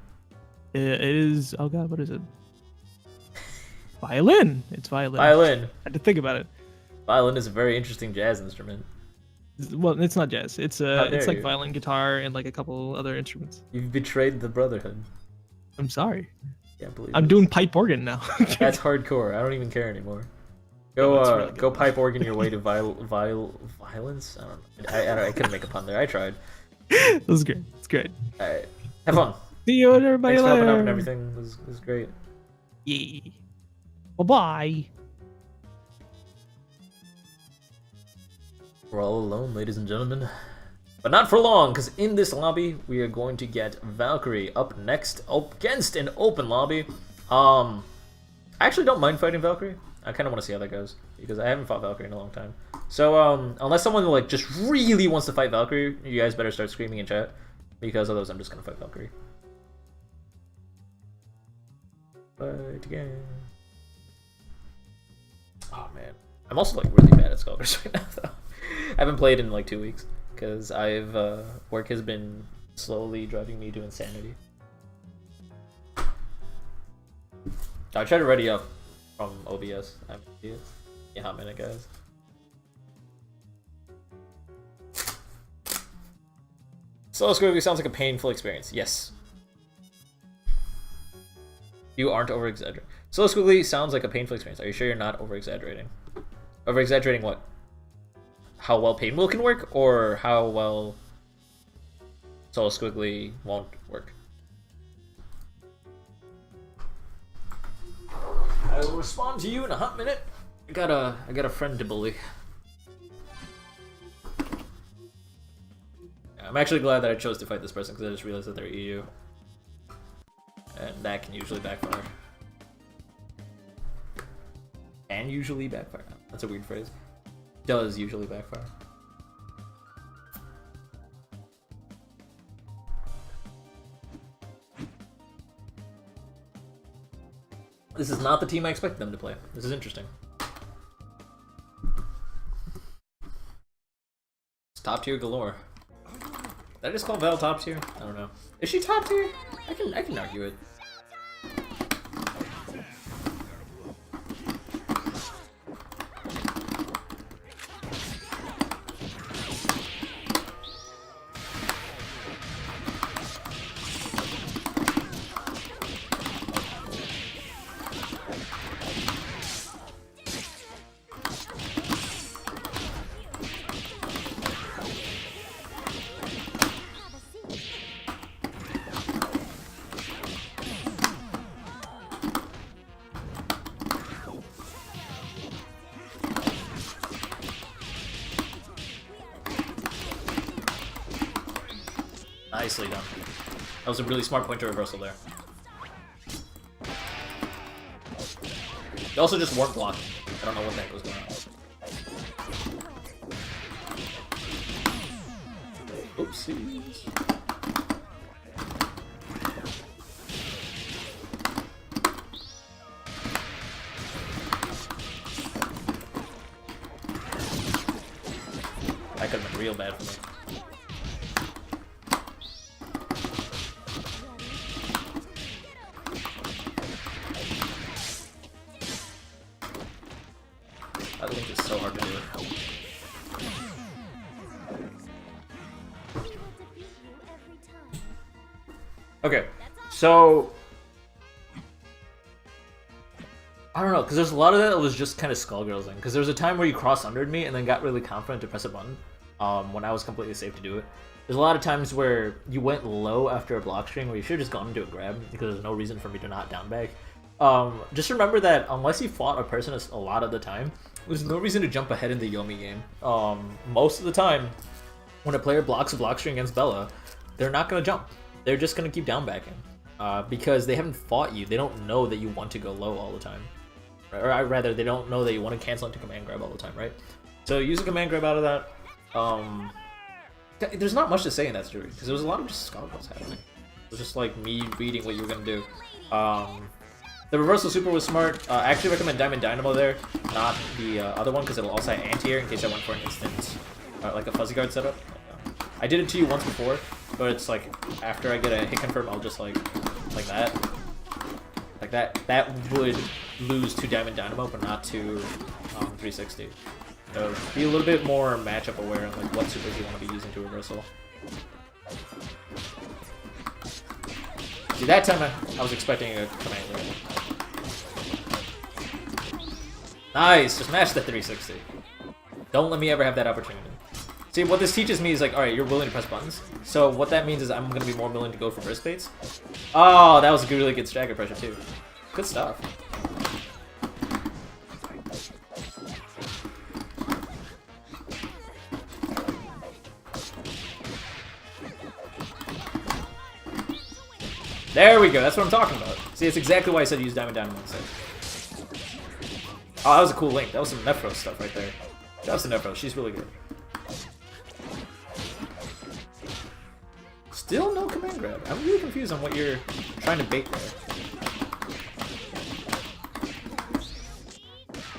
It is. Oh god, what is it? Violin. It's violin. Violin. I had to think about it. Violin is a very interesting jazz instrument. Well, it's not jazz. It's like violin, guitar, and like a couple other instruments. You've betrayed the brotherhood. I'm sorry. Can't believe I'm doing pipe organ now. That's hardcore. I don't even care anymore. Go go pipe organ your way to violence. I don't know. I couldn't make a pun there. I tried. It was great. It's great. All right. Have fun. See you everybody. Thanks for helping out and everything. It was great. Yeah. Bye bye. We're all alone, ladies and gentlemen. But not for long, because in this lobby, we are going to get Valkyrie up next against an open lobby. I actually don't mind fighting Valkyrie. I kind of want to see how that goes, because I haven't fought Valkyrie in a long time. So, unless someone like just really wants to fight Valkyrie, you guys better start screaming in chat, because otherwise I'm just going to fight Valkyrie. Fight again. Oh man. I'm also like really bad at Skullgirls right now, though. I haven't played in like 2 weeks, because work has been slowly driving me to insanity. I tried to ready up from OBS. I'm an idiot. Yeah, hot minute, guys. Slow Squiggly sounds like a painful experience. Yes. You aren't over-exaggerating. Slow Squiggly sounds like a painful experience. Are you sure you're not over-exaggerating? Over-exaggerating what? How well pain will can work, or how well Slow Squiggly won't work? I will respond to you in a hot minute. I got a friend to bully. I'm actually glad that I chose to fight this person, because I just realized that they're EU. And that can usually backfire. Can usually backfire. That's a weird phrase. Does usually backfire. This is not the team I expected them to play. This is interesting. It's top tier galore. Did I just call Val top tier? I don't know. Is she top tier? I can argue it. Nicely done. That was a really smart pointer reversal there. They also just weren't blocking. I don't know what the heck was going on. Oopsies. That could have been real bad for me. That link is so hard to do. Okay, so I don't know, because there's a lot of that was just kind of Skullgirls-ing. Because there was a time where you cross-undered me and then got really confident to press a button when I was completely safe to do it. There's a lot of times where you went low after a block string where you should have just gone into a grab because there's no reason for me to not down back. Just remember that unless you fought a person a lot of the time, there's no reason to jump ahead in the Yomi game. Most of the time, when a player blocks a block string against Bella, they're not going to jump. They're just going to keep down backing because they haven't fought you. They don't know that you want to go low all the time. Or rather, they don't know that you want to cancel into command grab all the time, right? So use a command grab out of that. There's not much to say in that story because there was a lot of just Skullgirls happening. It was just like me reading what you were going to do. The reversal super was smart. I actually recommend Diamond Dynamo there, not the other one, because it'll also have anti-air in case I went for an instant, like a fuzzy guard setup. I did it to you once before, but it's like after I get a hit confirm, I'll just like that. Like that would lose to Diamond Dynamo, but not to 360. So be a little bit more matchup aware on like what supers you want to be using to reversal. See, that time I was expecting a command grab. Nice! Just match the 360. Don't let me ever have that opportunity. See, what this teaches me is like, alright, you're willing to press buttons. So what that means is I'm going to be more willing to go for wrist baits. Oh, that was a really good stagger pressure too. Good stuff. There we go. That's what I'm talking about. See, it's exactly why I said use Diamond Dynamo instead. Oh, that was a cool link. That was some Nephros stuff right there. That was the Nephros. She's really good. Still no command grab. I'm really confused on what you're trying to bait there.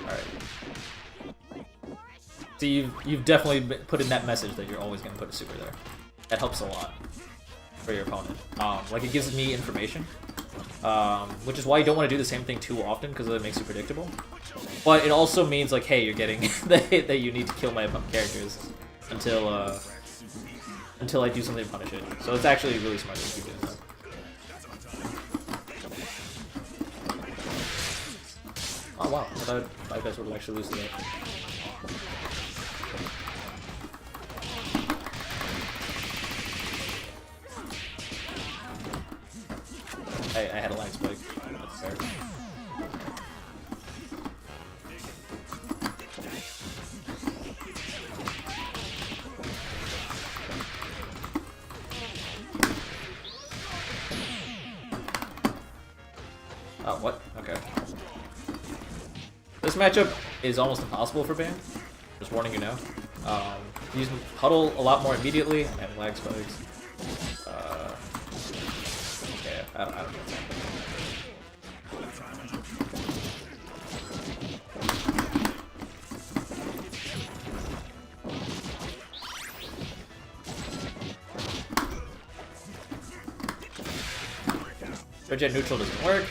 Alright. So you've definitely put in that message that you're always going to put a super there. That helps a lot for your opponent. Like, it gives me information. Which is why you don't want to do the same thing too often, because it makes you predictable. But it also means, like, hey, you're getting the hit that you need to kill my characters until I do something to punish it. So it's actually really smart to keep doing that. Oh wow, I thought my guys would actually lose the game. I had a lag spike. That's fair. Oh, what? Okay. This matchup is almost impossible for Band. Just warning you now. Use Huddle a lot more immediately. I'm having lag spikes. Okay, I don't know what's happening. Red neutral doesn't work.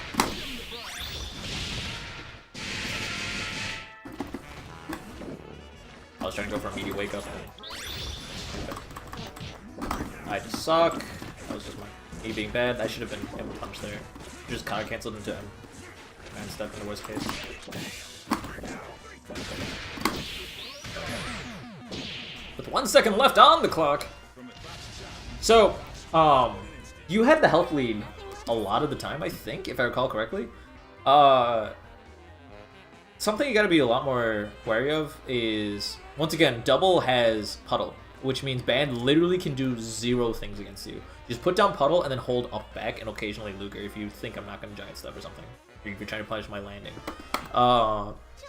I was trying to go for a meaty wake up. I just suck. That was just me being bad. I should have been able to punch there. Just counter canceled into him and step in the worst case. With 1 second left on the clock. So, you had the health lead a lot of the time, I think, if I recall correctly. Something you gotta be a lot more wary of is, once again, Double has Puddle, which means Band literally can do 0 things against you. Just put down Puddle and then hold up back and occasionally Luger if you think I'm not gonna Giant Step or something. Or if you're trying to punish my landing.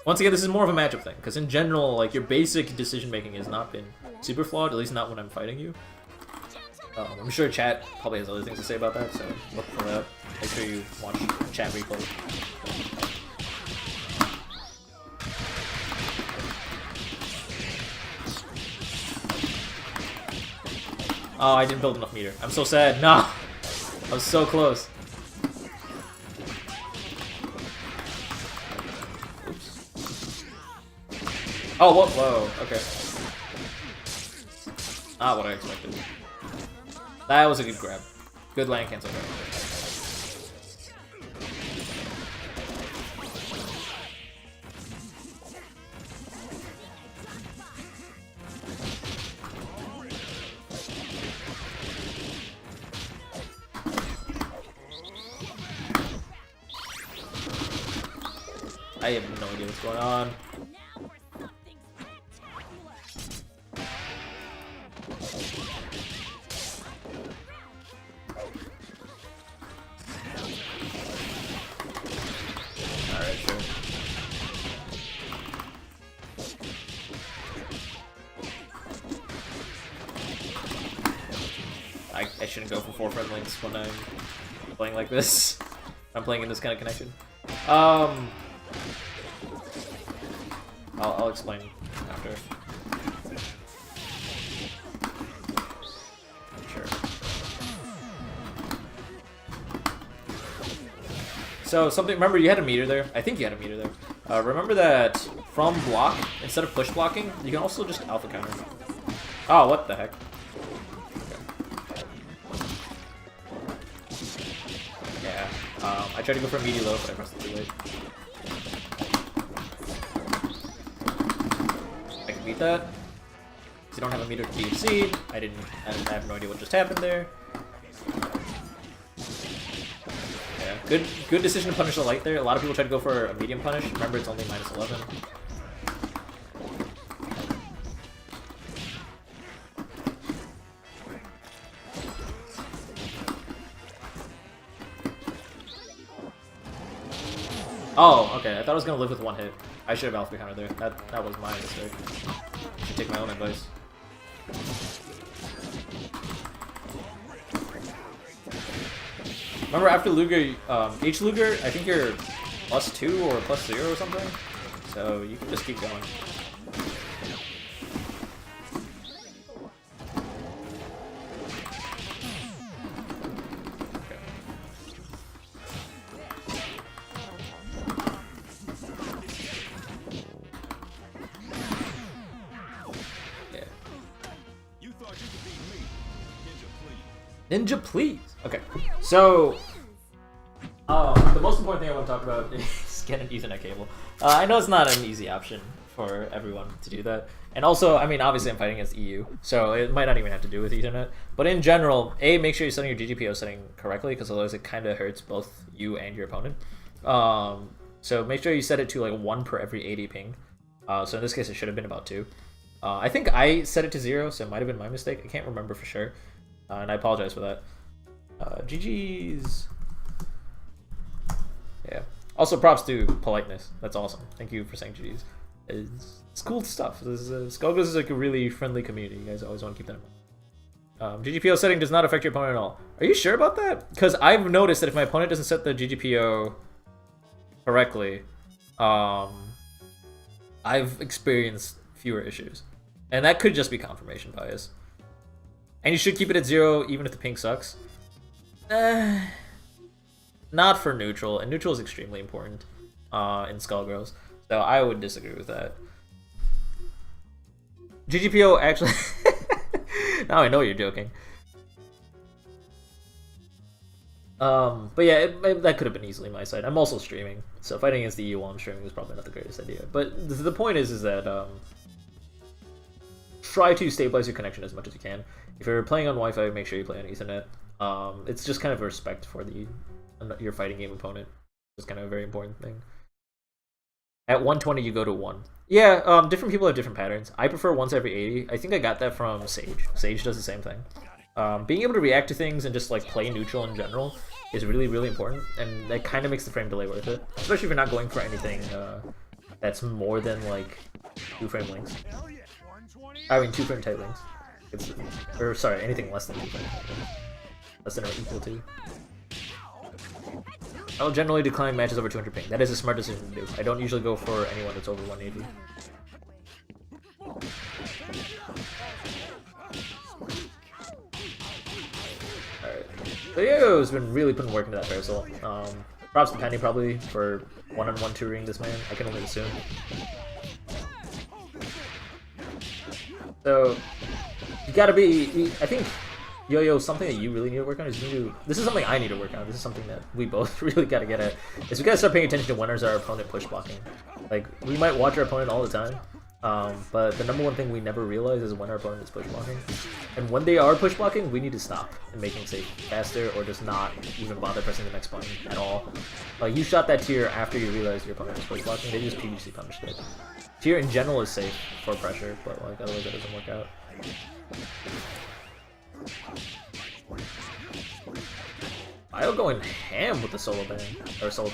Once again, this is more of a matchup thing, because in general, like, your basic decision making has not been super flawed, at least not when I'm fighting you. I'm sure chat probably has other things to say about that, so look for that. Make sure you watch chat replay. Oh, I didn't build enough meter. I'm so sad. No! I was so close. Oops. Oh, whoa, whoa, okay. Not what I expected. That was a good grab. Good land cancel grab. I have no idea what's going on. Alright, sure. I shouldn't go for 4 friend links when I'm playing like this. I'm playing in this kind of connection. I'll explain after. Sure. So something. Remember, you had a meter there. I think you had a meter there. Remember that from block, instead of push blocking, you can also just alpha counter. Oh, what the heck? Okay. Yeah. I tried to go for a meaty low, but I pressed it too late. Beat that. Because you don't have a meter to DHC. I have no idea what just happened there. Yeah, good decision to punish the light there. A lot of people try to go for a medium punish. Remember, it's only -11. Oh, okay. I thought I was gonna live with one hit. I should have alpha counter there. That was my mistake. I should take my own advice. Remember after Luger, H Luger, I think you're +2 or +0 or something. So you can just keep going. Ninja, please. Okay, so the most important thing I want to talk about is get an Ethernet cable. I know it's not an easy option for everyone to do that, and also, I mean, obviously, I'm fighting against EU, so it might not even have to do with Ethernet. But in general, make sure you're setting your GGPO setting correctly, because otherwise it kind of hurts both you and your opponent. So make sure you set it to like 1 per every 80 ping. So in this case, it should have been about 2. I think I set it to 0, so it might have been my mistake. I can't remember for sure. And I apologize for that. GG's. Yeah. Also, props to politeness. That's awesome. Thank you for saying GG's. It's cool stuff. Skullgirls is like a really friendly community. You guys always want to keep that in mind. GGPO setting does not affect your opponent at all. Are you sure about that? Because I've noticed that if my opponent doesn't set the GGPO correctly, I've experienced fewer issues. And that could just be confirmation bias. And you should keep it at 0 even if the ping sucks. Not for neutral, and neutral is extremely important in Skullgirls, so I would disagree with that. GGPO actually... Now I know you're joking. But yeah, that could have been easily my side. I'm also streaming, so fighting against the EU while I'm streaming is probably not the greatest idea. But the point is that try to stabilize your connection as much as you can. If you're playing on Wi-Fi, make sure you play on Ethernet. It's just kind of a respect for your fighting game opponent. It's kind of a very important thing. At 120, you go to 1. Yeah, different people have different patterns. I prefer once every 80. I think I got that from Sage. Sage does the same thing. Being able to react to things and just like play neutral in general is really, really important, and that kind of makes the frame delay worth it. Especially if you're not going for anything that's more than like 2 frame links. I mean 2 frame tight links. Or sorry, anything less than 2 frame tight links. Less than or equal to. I'll generally decline matches over 200 ping. That is a smart decision to do. I don't usually go for anyone that's over 180. Alright. So Yoyo's been really putting work into that parasol. Props to Penny probably for 1-on-1 2-ring this man. I can only assume. So you gotta be. I think Yo-Yo, something that you really need to work on is this is something I need to work on. This is something that we both really gotta get at. Is we gotta start paying attention to when is our opponent push blocking. Like we might watch our opponent all the time, but the number one thing we never realize is when our opponent is push blocking. And when they are push blocking, we need to stop and make things safe faster, or just not even bother pressing the next button at all. Like you shot that tier after you realized your opponent was push blocking. They just PVC punished it. Tier in general is safe for pressure, but like otherwise that doesn't work out. Bio going ham with the solo ban, or solo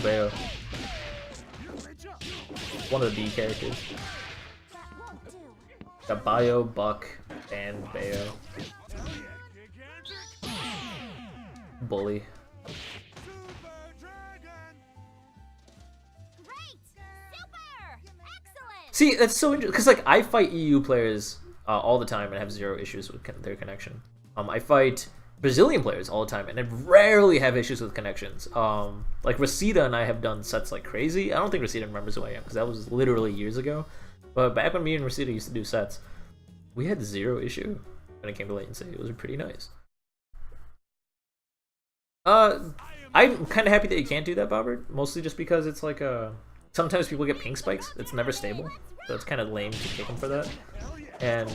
Bayo. One of the B characters. Got Bio, Buck, and Bayo. Bully. See, that's so interesting, because like I fight EU players all the time and have 0 issues with their connection. I fight Brazilian players all the time and I rarely have issues with connections. Like Reseda and I have done sets like crazy. I don't think Reseda remembers who I am because that was literally years ago. But back when me and Reseda used to do sets, we had 0 issue when it came to latency. It was pretty nice. I'm kind of happy that you can't do that, Bobbert. Mostly just because it's like sometimes people get ping spikes. It's never stable, so it's kind of lame to kick them for that. And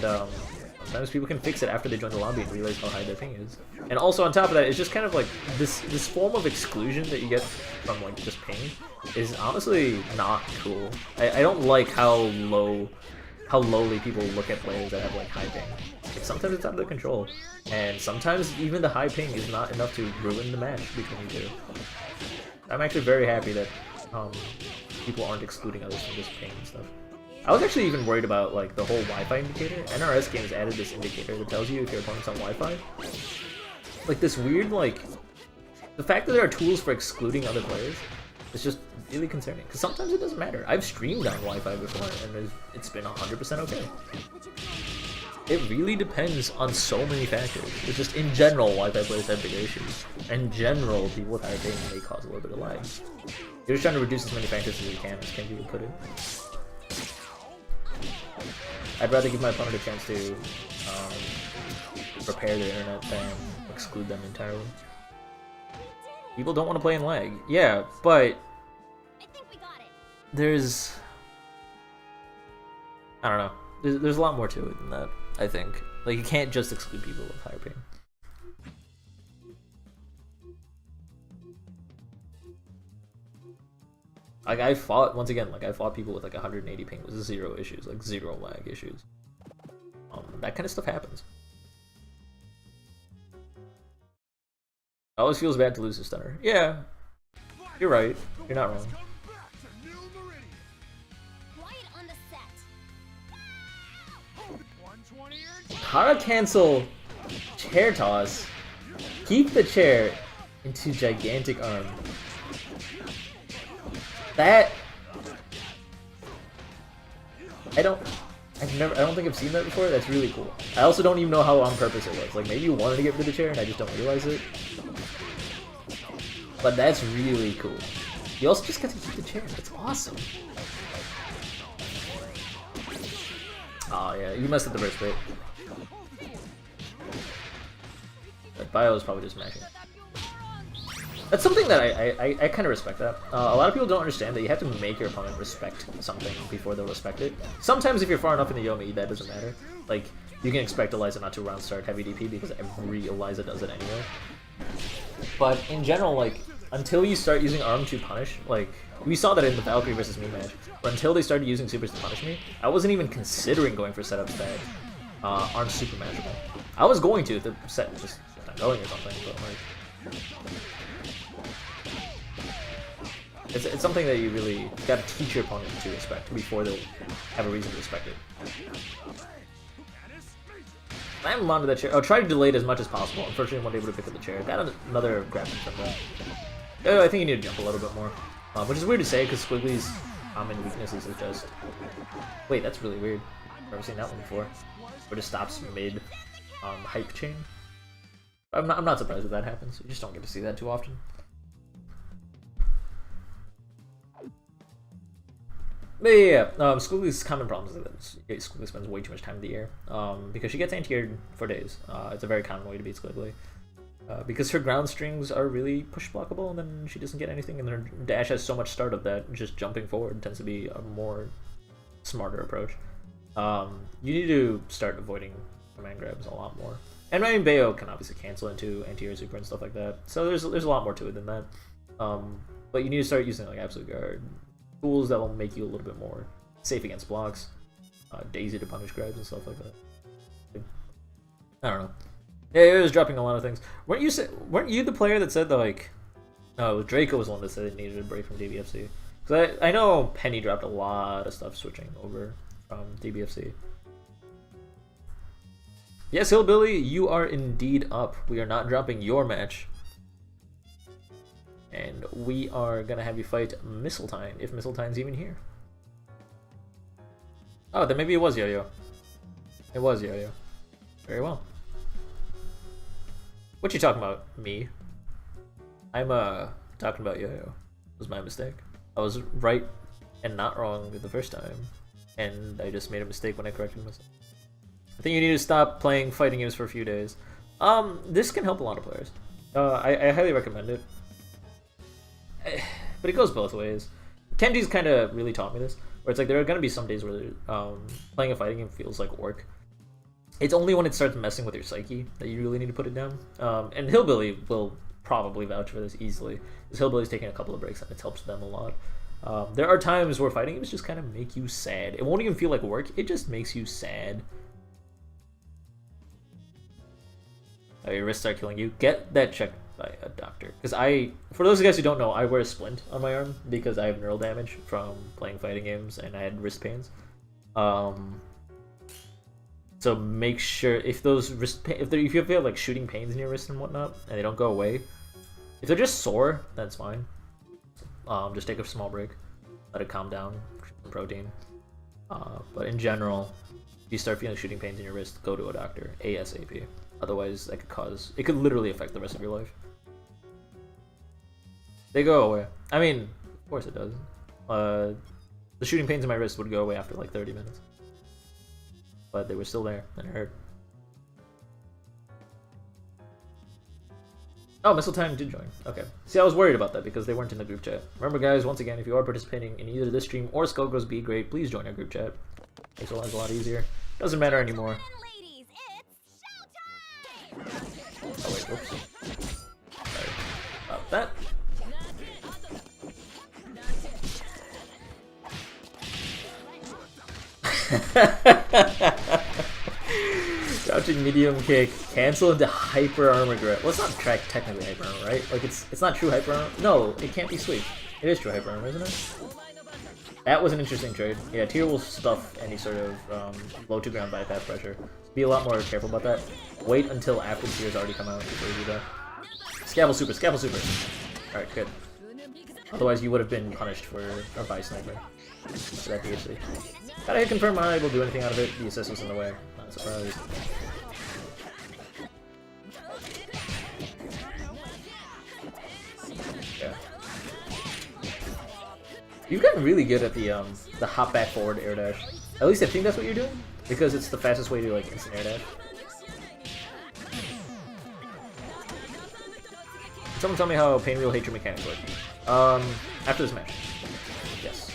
sometimes people can fix it after they join the lobby and realize how high their ping is. And also on top of that, it's just kind of like this form of exclusion that you get from like just ping is honestly not cool. I don't like how lowly people look at players that have like high ping. Like, sometimes it's out of their control, and sometimes even the high ping is not enough to ruin the match between you two. I'm actually very happy that people aren't excluding others from just ping and stuff. I was actually even worried about like the whole Wi-Fi indicator. NRS games added this indicator that tells you if your opponent's on Wi-Fi. Like this weird like, the fact that there are tools for excluding other players is just really concerning. Because sometimes it doesn't matter. I've streamed on Wi-Fi before and it's been 100% okay. It really depends on so many factors. It's just in general, Wi-Fi players have bigger issues. In general, people with higher ping may cause a little bit of lag. You're just trying to reduce as many factors as you can, as can people put it. I'd rather give my opponent a chance to repair their internet than exclude them entirely. People don't want to play in lag. Yeah, but there's... I don't know. There's a lot more to it than that, I think. Like, you can't just exclude people with higher ping. Like, I fought people with like 180 ping with 0 issues, like 0 lag issues. That kind of stuff happens. It always feels bad to lose a stunner. Yeah, you're right. You're not wrong. How to cancel chair toss? Keep the chair into gigantic arm. That I don't think I've seen that before. That's really cool. I also don't even know how on purpose it was. Like maybe you wanted to get rid of the chair and I just don't realize it. But that's really cool. You also just get to keep the chair. That's awesome. Oh yeah, you messed up the burst rate. That bio is probably just mashing. That's something that I kind of respect that. A lot of people don't understand that you have to make your opponent respect something before they'll respect it. Sometimes if you're far enough in the Yomi, that doesn't matter. Like, you can expect Eliza not to round start heavy DP because every Eliza does it anyway. But in general, like, until you start using Arm to punish, like, we saw that in the Valkyrie versus me match, but until they started using supers to punish me, I wasn't even considering going for setups that aren't super manageable. I was going to if the set was just not going or something, but like... It's something that you really gotta teach your opponent to respect before they'll have a reason to respect it. I haven't onto that chair. I'll try to delay it as much as possible. Unfortunately, I wasn't able to pick up the chair. Got another grab from that. Oh, I think you need to jump a little bit more. Which is weird to say because Squiggly's common weaknesses is just... Wait, that's really weird. I've never seen that one before. Where it just stops mid hype chain. I'm not surprised if that happens. You just don't get to see that too often. But yeah, Squiggly's common problem is that Squiggly spends way too much time in the air, because she gets anti-aired for days. It's a very common way to beat Squiggly. Because her ground strings are really push blockable, and then she doesn't get anything, and her dash has so much startup that just jumping forward tends to be a more smarter approach. You need to start avoiding command grabs a lot more. And I mean, Bayo can obviously cancel into anti-air super and stuff like that, so there's a lot more to it than that. But you need to start using like Absolute Guard, tools that will make you a little bit more safe against blocks, Daisy to punish grabs and stuff like that. I don't know. Yeah, it was dropping a lot of things. Weren't you the player that said that like, oh, Draco was the one that said it needed a break from DBFC? Because I know Penny dropped a lot of stuff switching over from DBFC. Yes, Hillbilly, you are indeed up. We are not dropping your match. And we are gonna have you fight Mistletoe, if Mistletoe's even here. Oh, then maybe it was Yo-Yo. It was Yo-Yo. Very well. What you talking about? Me? I'm talking about Yo-Yo. It was my mistake. I was right and not wrong the first time, and I just made a mistake when I corrected myself. I think you need to stop playing fighting games for a few days. This can help a lot of players. I highly recommend it. But it goes both ways. Kenji's kind of really taught me this, where it's like there are going to be some days where playing a fighting game feels like work. It's only when it starts messing with your psyche that you really need to put it down. And Hillbilly will probably vouch for this easily, because Hillbilly's taking a couple of breaks and it's helped them a lot. There are times where fighting games just kind of make you sad. It won't even feel like work, it just makes you sad. Oh, your wrists start killing you. Get that checked. by a doctor. Because for those of you guys who don't know, I wear a splint on my arm because I have neural damage from playing fighting games and I had wrist pains. So make sure if those if you feel like shooting pains in your wrist and whatnot and they don't go away, if they're just sore, that's fine. Just take a small break, let it calm down, some protein. But in general, if you start feeling shooting pains in your wrist, go to a doctor ASAP. Otherwise, it could literally affect the rest of your life. They go away. I mean, of course it does. The shooting pains in my wrist would go away after like 30 minutes. But they were still there, and it hurt. Oh, Mistletoe did join. Okay. See, I was worried about that because they weren't in the group chat. Remember, guys, once again, if you are participating in either this stream or Skullgirls Get Gr8, please join our group chat. Makes our lives a lot easier. Doesn't matter anymore. Oh, wait, whoops. Sorry about that. Crouching medium kick, cancel into hyper armor grip. Well, it's not technically hyper armor, right? Like it's not true hyper armor. No, it can't be sweep. It is true hyper armor, isn't it? That was an interesting trade. Yeah, Tyr will stuff any sort of low to ground bypass pressure. Be a lot more careful about that. Wait until after the Tyr's already come out before you do that. Scabble super, scabble super. Alright, good. Otherwise you would have been punished for a by sniper. For that DHC. Gotta hit confirm I'm unable to do anything out of it. The assist was in the way. Not surprised. Yeah. You've gotten really good at the hop back forward air dash. At least I think that's what you're doing, because it's the fastest way to like instant air dash. Someone tell me how Pain Wheel Hatred mechanics work. After this match. Yes.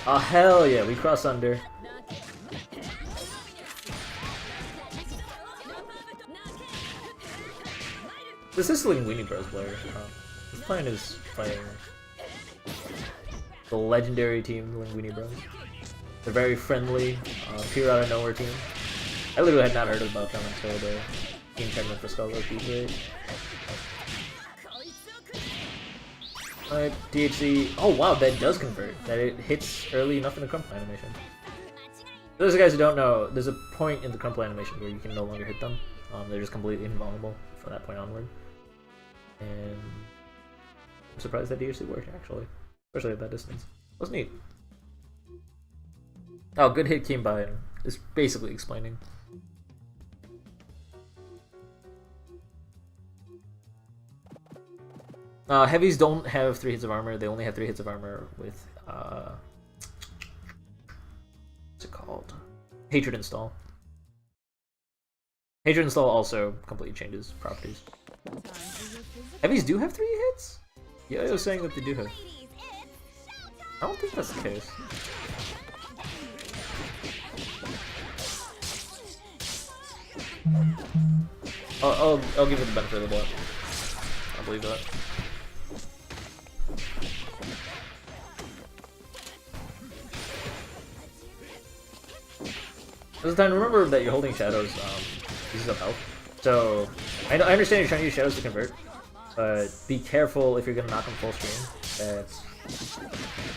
Oh hell yeah, we cross under. This is Linguini Bros player. This plan is playing the legendary team Linguini Bros. They're very friendly, pure out of nowhere team. I literally had not heard about them until the team tournament for Skullgirls Get Gr8. Alright, DHC. Oh wow, that does convert. That it hits early enough in the crumple animation. For those guys who don't know, there's a point in the crumple animation where you can no longer hit them. They're just completely invulnerable from that point onward. And I'm surprised that DHC worked actually, especially at that distance. That's neat. Oh, good hit came by and is basically explaining. Heavies don't have 3 hits of armor. They only have 3 hits of armor with what's it called? Hatred Install. Hatred Install also completely changes properties. Heavies do have 3 hits? Yeah, I was saying that they do have. I don't think that's the case. I'll give it the benefit of the doubt. I believe that. This is time to remember that you're holding shadows pieces of health. So I understand you're trying to use shadows to convert, but be careful if you're gonna knock them full stream that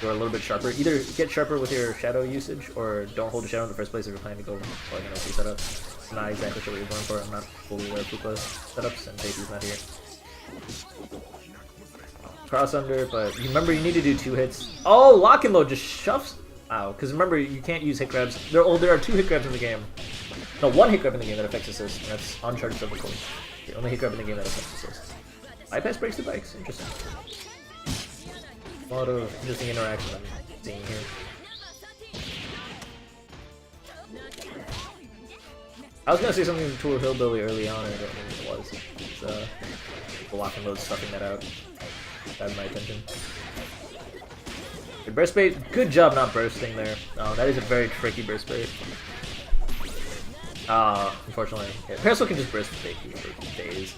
you're a little bit sharper. Either get sharper with your shadow usage, or don't hold a shadow in the first place if you're planning to go for like an OP setup. I'm not exactly sure what you're going for. I'm not fully aware of Pupa's setups, and JP's not here. Cross under, but remember you need to do 2 hits. Oh, lock and load just shoves. Wow, because remember you can't use hit grabs. There are 2 hit grabs in the game. No, 1 hit grab in the game that affects assist, and that's uncharged double coin. The only hit grab in the game that affects assist. Bypass breaks the bikes. Interesting. A lot of interesting interaction I'm seeing here. I was gonna say something to a hillbilly early on, and I don't know what it was. It's the lock and load stuffing that out. Grabbed my attention. Good burst bait. Good job not bursting there. That is a very tricky burst bait. Unfortunately. Yeah, Parasol can just burst bait you for days.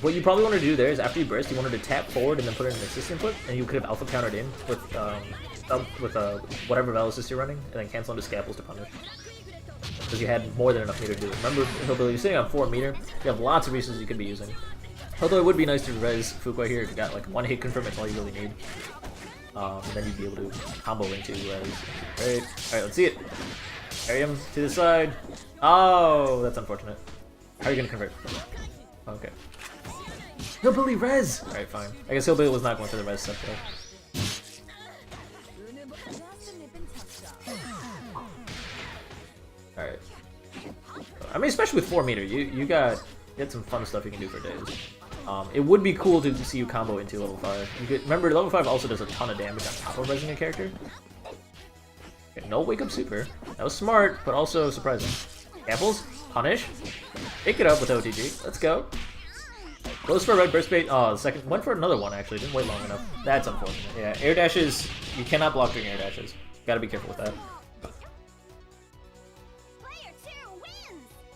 What you probably want to do there is after you burst, you wanted to tap forward and then put in an assist input, and you could have alpha countered in with whatever Vel assist you're running, and then cancel into scalpels to punish. because you had more than enough meter to do it. Remember, Hillbilly, you're sitting on 4 meter. You have lots of resources you could be using. Although it would be nice to res Fuqua here if you got like 1 hit confirm, that's all you really need. And then you'd be able to combo into res. Great. Alright, let's see it. Carry him to the side. Oh, that's unfortunate. How are you gonna convert? Okay. Hillbilly res! Alright, fine. I guess Hillbilly was not going for the res stuff though. Alright. I mean, especially with 4 meter, you got some fun stuff you can do for days. It would be cool to see you combo into level 5. You could, remember, level 5 also does a ton of damage on top of resing a character. Okay, no wake up super. That was smart, but also surprising. Apples, punish, pick it up with OTG. Let's go. Goes for a red burst bait. Oh, the second went for another one actually. Didn't wait long enough. That's unfortunate. Yeah, air dashes. You cannot block during air dashes. Gotta be careful with that.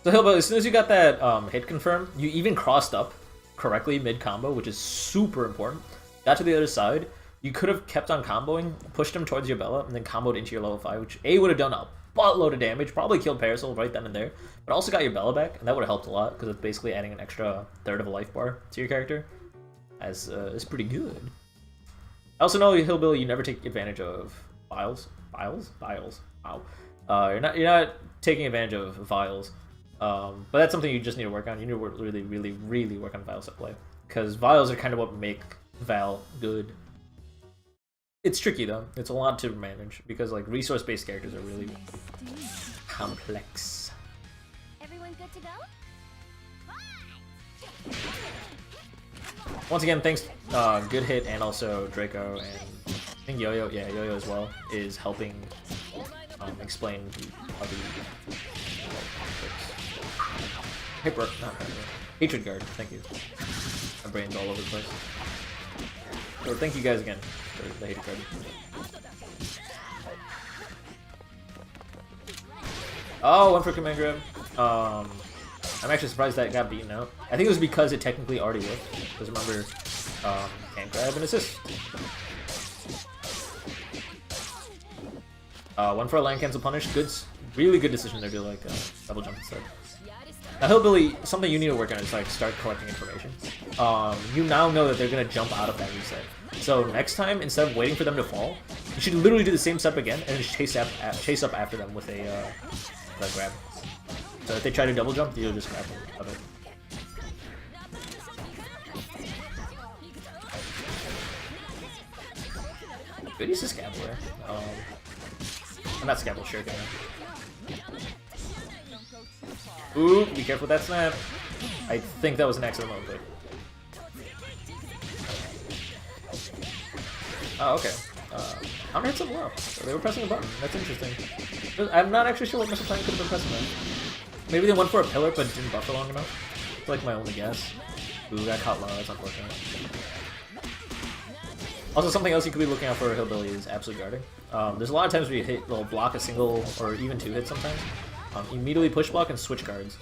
So Hillbilly, as soon as you got that hit confirmed, you even crossed up correctly mid combo, which is super important. Got to the other side. You could have kept on comboing, pushed him towards your Bella, and then comboed into your level 5, which A would have done a buttload of damage, probably killed Parasol right then and there, but also got your Bella back, and that would have helped a lot, because it's basically adding an extra third of a life bar to your character. As it's pretty good. I also know, Hillbilly, you never take advantage of vials. Vials? Wow. You're not taking advantage of vials. But that's something you just need to work on. You need to really work on vials at play. Because vials are kind of what make Val good. It's tricky though. It's a lot to manage because like resource-based characters are really complex. Everyone good to go? Once again, thanks Good Hit and also Draco and I think Yo-Yo, yeah, Yo-Yo as well, is helping explain how the Hatred Guard, thank you. My brain's all over the place. So thank you guys again for the Hatred Guard. Oh, one for Command Grab. I'm actually surprised that it got beaten out. I think it was because it technically already worked. Because remember, can't grab and assist. One for a land cancel punish. Really good decision there to like double jump instead. Now Hillbilly, something you need to work on is like start collecting information. You now know that they're gonna jump out of that reset. So next time, instead of waiting for them to fall, you should literally do the same step again and just chase up after them with a grab. So if they try to double jump, you'll just grab them of it. Good use of Scabler. I'm not Scabble, sure. Ooh, be careful with that snap. I think that was an accident moment. Oh, okay. How hit so low? So they were pressing a button. That's interesting. I'm not actually sure what Mr. Plan could have been pressing then. Maybe they went for a pillar but didn't buffer long enough. It's like my only guess. Ooh, got caught low. That's unfortunate. Also, something else you could be looking out for Hillbilly is absolute guarding. There's a lot of times where you will block a single or even 2 hits sometimes. Immediately push block and switch guards.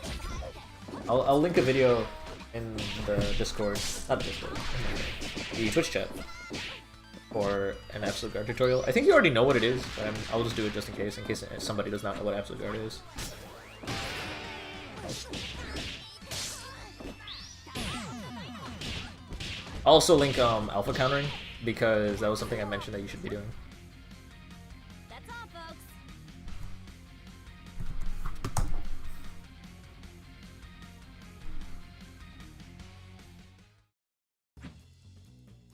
I'll link a video in the Discord, not the Discord, the Twitch chat for an absolute guard tutorial. I think you already know what it is, but I'll just do it just in case somebody does not know what absolute guard is. I'll also link alpha countering because that was something I mentioned that you should be doing. That's all, folks.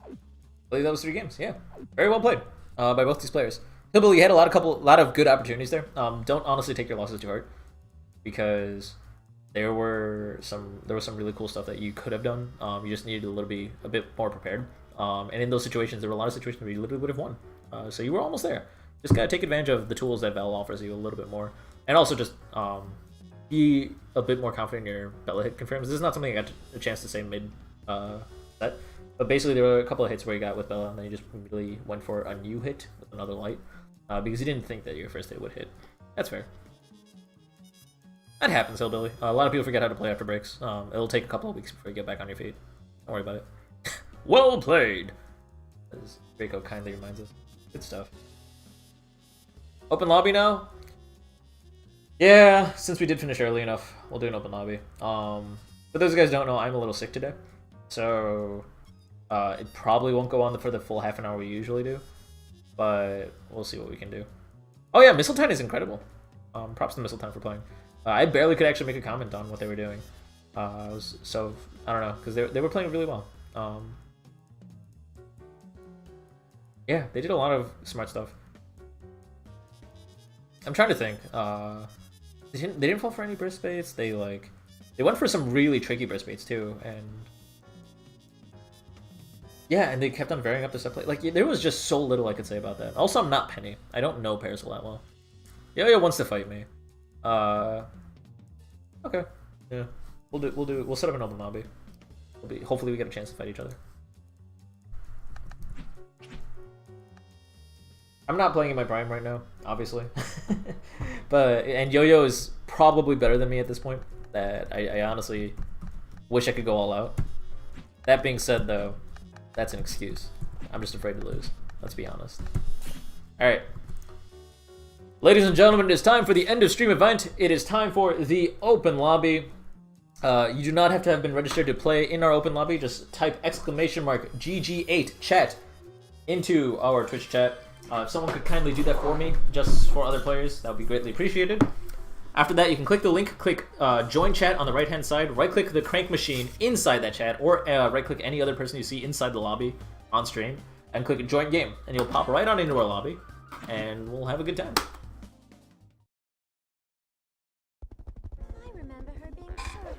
I believe that was 3 games. Yeah, very well played by both these players. Hillbilly, you had a lot of good opportunities there. Don't honestly take your losses too hard because there was some really cool stuff that you could have done. You just needed a bit more prepared. And in those situations, there were a lot of situations where you literally would have won. So you were almost there. Just gotta take advantage of the tools that Val offers you a little bit more, and also just be a bit more confident in your Bella hit confirms. This is not something I got a chance to say mid set. But basically, there were a couple of hits where you got with Bella, and then you just really went for a new hit with another light, because you didn't think that your first hit would hit. That's fair. That happens, Hillbilly. A lot of people forget how to play after breaks. It'll take a couple of weeks before you get back on your feet. Don't worry about it. Well played! As Draco kindly reminds us. Good stuff. Open lobby now? Yeah, since we did finish early enough, we'll do an open lobby. But those guys don't know, I'm a little sick today, so it probably won't go on for the full half an hour we usually do, but we'll see what we can do. Oh yeah, Mistletoe is incredible. Props to Mistletoe for playing. I barely could actually make a comment on what they were doing. I don't know, because they were playing really well. Yeah, they did a lot of smart stuff. I'm trying to think. They didn't fall for any burst baits. They went for some really tricky burst baits too, and yeah, and they kept on varying up the stuff. Like there was just so little I could say about that. Also, I'm not Penny. I don't know Parasol that well. Yo-Yo wants to fight me. Okay. Yeah. We'll set up an open lobby. Hopefully we get a chance to fight each other. I'm not playing in my prime right now, obviously. and Yo-Yo is probably better than me at this point. That I honestly wish I could go all out. That being said though, that's an excuse. I'm just afraid to lose. Let's be honest. Alright. Ladies and gentlemen, it is time for the end of stream event. It is time for the open lobby. You do not have to have been registered to play in our open lobby. Just type !GG8 chat into our Twitch chat. If someone could kindly do that for me, just for other players, that would be greatly appreciated. After that, you can click the link, click join chat on the right hand side, right click the crank machine inside that chat, or right click any other person you see inside the lobby on stream, and click join game, and you'll pop right on into our lobby, and we'll have a good time. I remember her being shorter.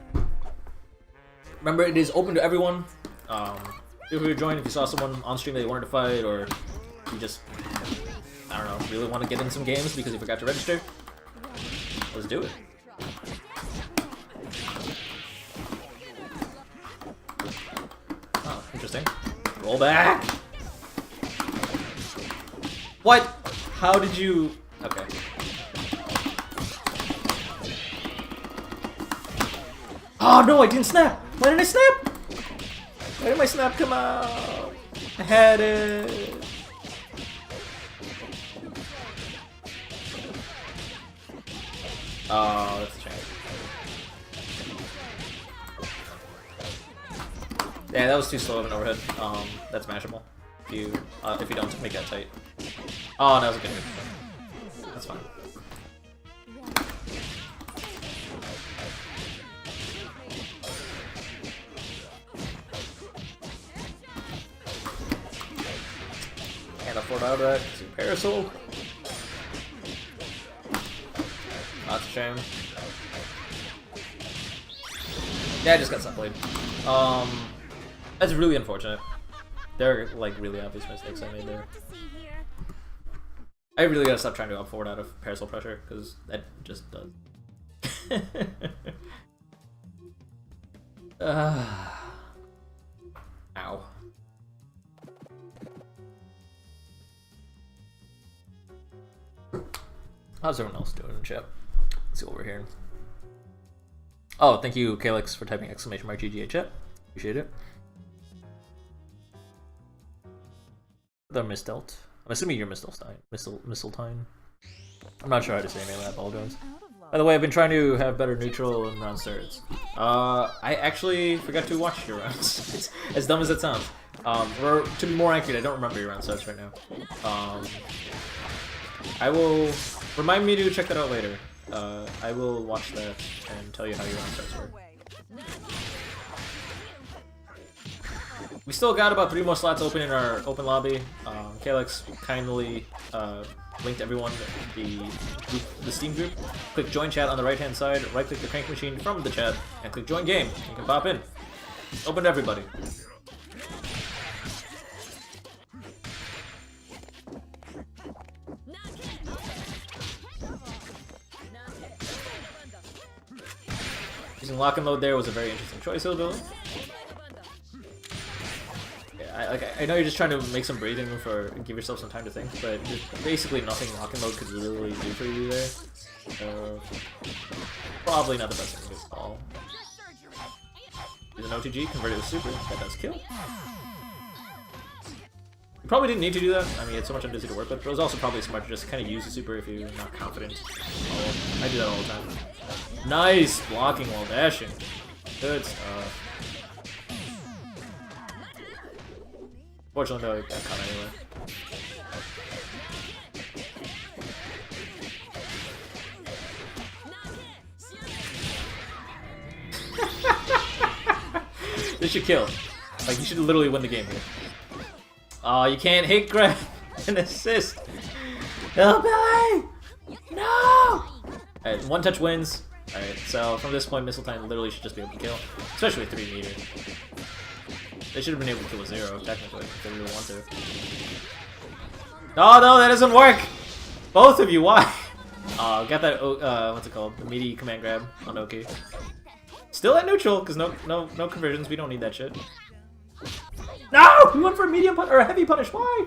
Remember, it is open to everyone. Feel free to join if you saw someone on stream that you wanted to fight, or you just, I don't know, really want to get in some games because you forgot to register. Let's do it. Oh, interesting. Roll back! What? How did you... Okay. Oh no, I didn't snap! Why didn't I snap? Why did my snap come out? I had it. Oh, that's a shame. Yeah, that was too slow of an overhead. That's mashable. If you don't make that tight. Oh, that was a good move. That's fine. Can't afford out of that. It's a Parasol. That's a shame. Yeah, I just got subplayed. That's really unfortunate. There are like really obvious mistakes I made there. I really gotta stop trying to up forward out of Parasol pressure, because that just does. Ow. How's everyone else doing in chat? Let's see what we're hearing. Oh, thank you, Calyx, for typing !GG8 chat. Appreciate it. The misdealt. I'm assuming you're Misteltine. I'm not sure how to say your name, I apologize. By the way, I've been trying to have better neutral and round starts. I actually forgot to watch your rounds. It's as dumb as it sounds. Or to be more accurate, I don't remember your round starts right now. I will remind me to check that out later. I will watch that and tell you how your round starts work. We still got about 3 more slots open in our open lobby. Calyx kindly linked everyone the Steam group. Click join chat on the right hand side, right click the crank machine from the chat, and click join game. You can pop in. Open to everybody. Using lock and load there was a very interesting choice, Hillbilly. I know you're just trying to make some breathing room for give yourself some time to think, but there's basically nothing lock and load could really do for you there. So probably not the best thing to call. Use an OTG, convert it to super, that does kill. Probably didn't need to do that. I mean, it's so much easier to work with, but it was also probably smart to just kind of use the super if you're not confident. Oh, I do that all the time. Nice blocking while dashing. Good stuff. Fortunately, though, it got caught anyway. This should kill. Like, you should literally win the game here. Oh, you can't hit grab and assist. Oh, Billy! No! Alright, one touch wins. Alright, so from this point, Missile Time literally should just be able to kill. Especially with 3 meter. They should have been able to kill with 0, technically, if they really want to. Oh, no, that doesn't work! Both of you, why? Got that, what's it called? The meaty command grab on Oki. Still at neutral, because no conversions, we don't need that shit. No! We went for a medium punish, or a heavy punish, why?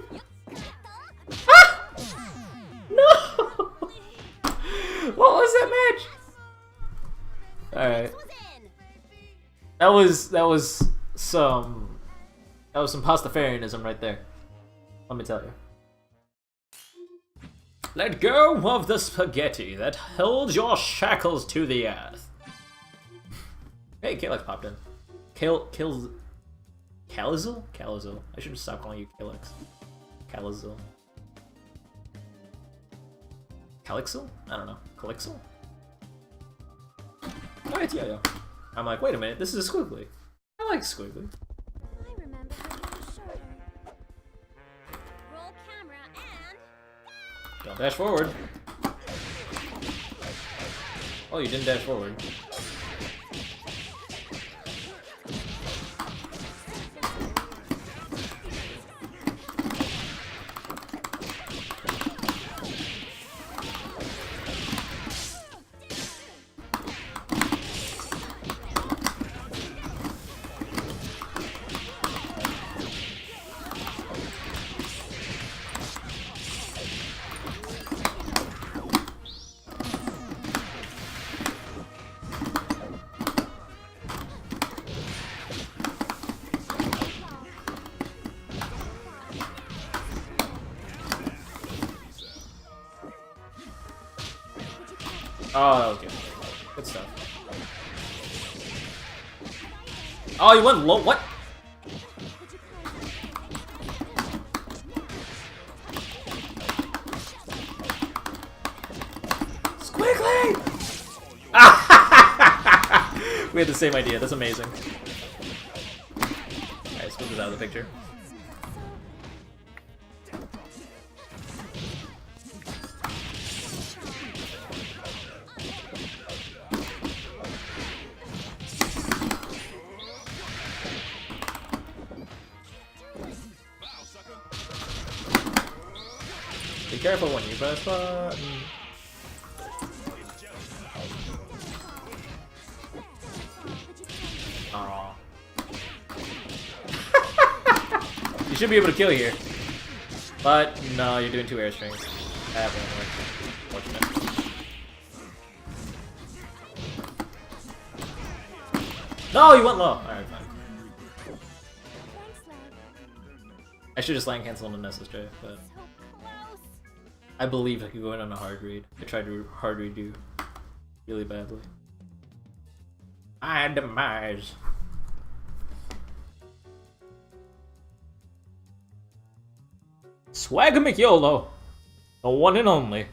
Ah! No! What was that match? Alright. That was some Pastafarianism right there. Let me tell you. Let go of the spaghetti that held your shackles to the earth. Hey, Kalex popped in. Calizil? Calizil. I should stop calling you Kalex. Calizil. Calixil? I don't know. Calixil? Oh, it's Yo-Yo. I'm like, wait a minute, this is a Squiggly. I like Squiggly. I remember how you showed her. Roll camera and... Don't dash forward. Oh, you didn't dash forward. Oh, that was good. Good stuff. Oh, you went low. What? Squiggly! We had the same idea. That's amazing. Alright, Squiggly's out of the picture. Be careful when you press button. Aww. You should be able to kill here. But no, you're doing 2 airstrings. That won't work. Fortunate. No, you went low. Alright, fine. I should just land cancel on an SSJ, but I believe I could go in on a hard read. I tried to hard read you really badly. My demise. Swagger McYolo, the one and only.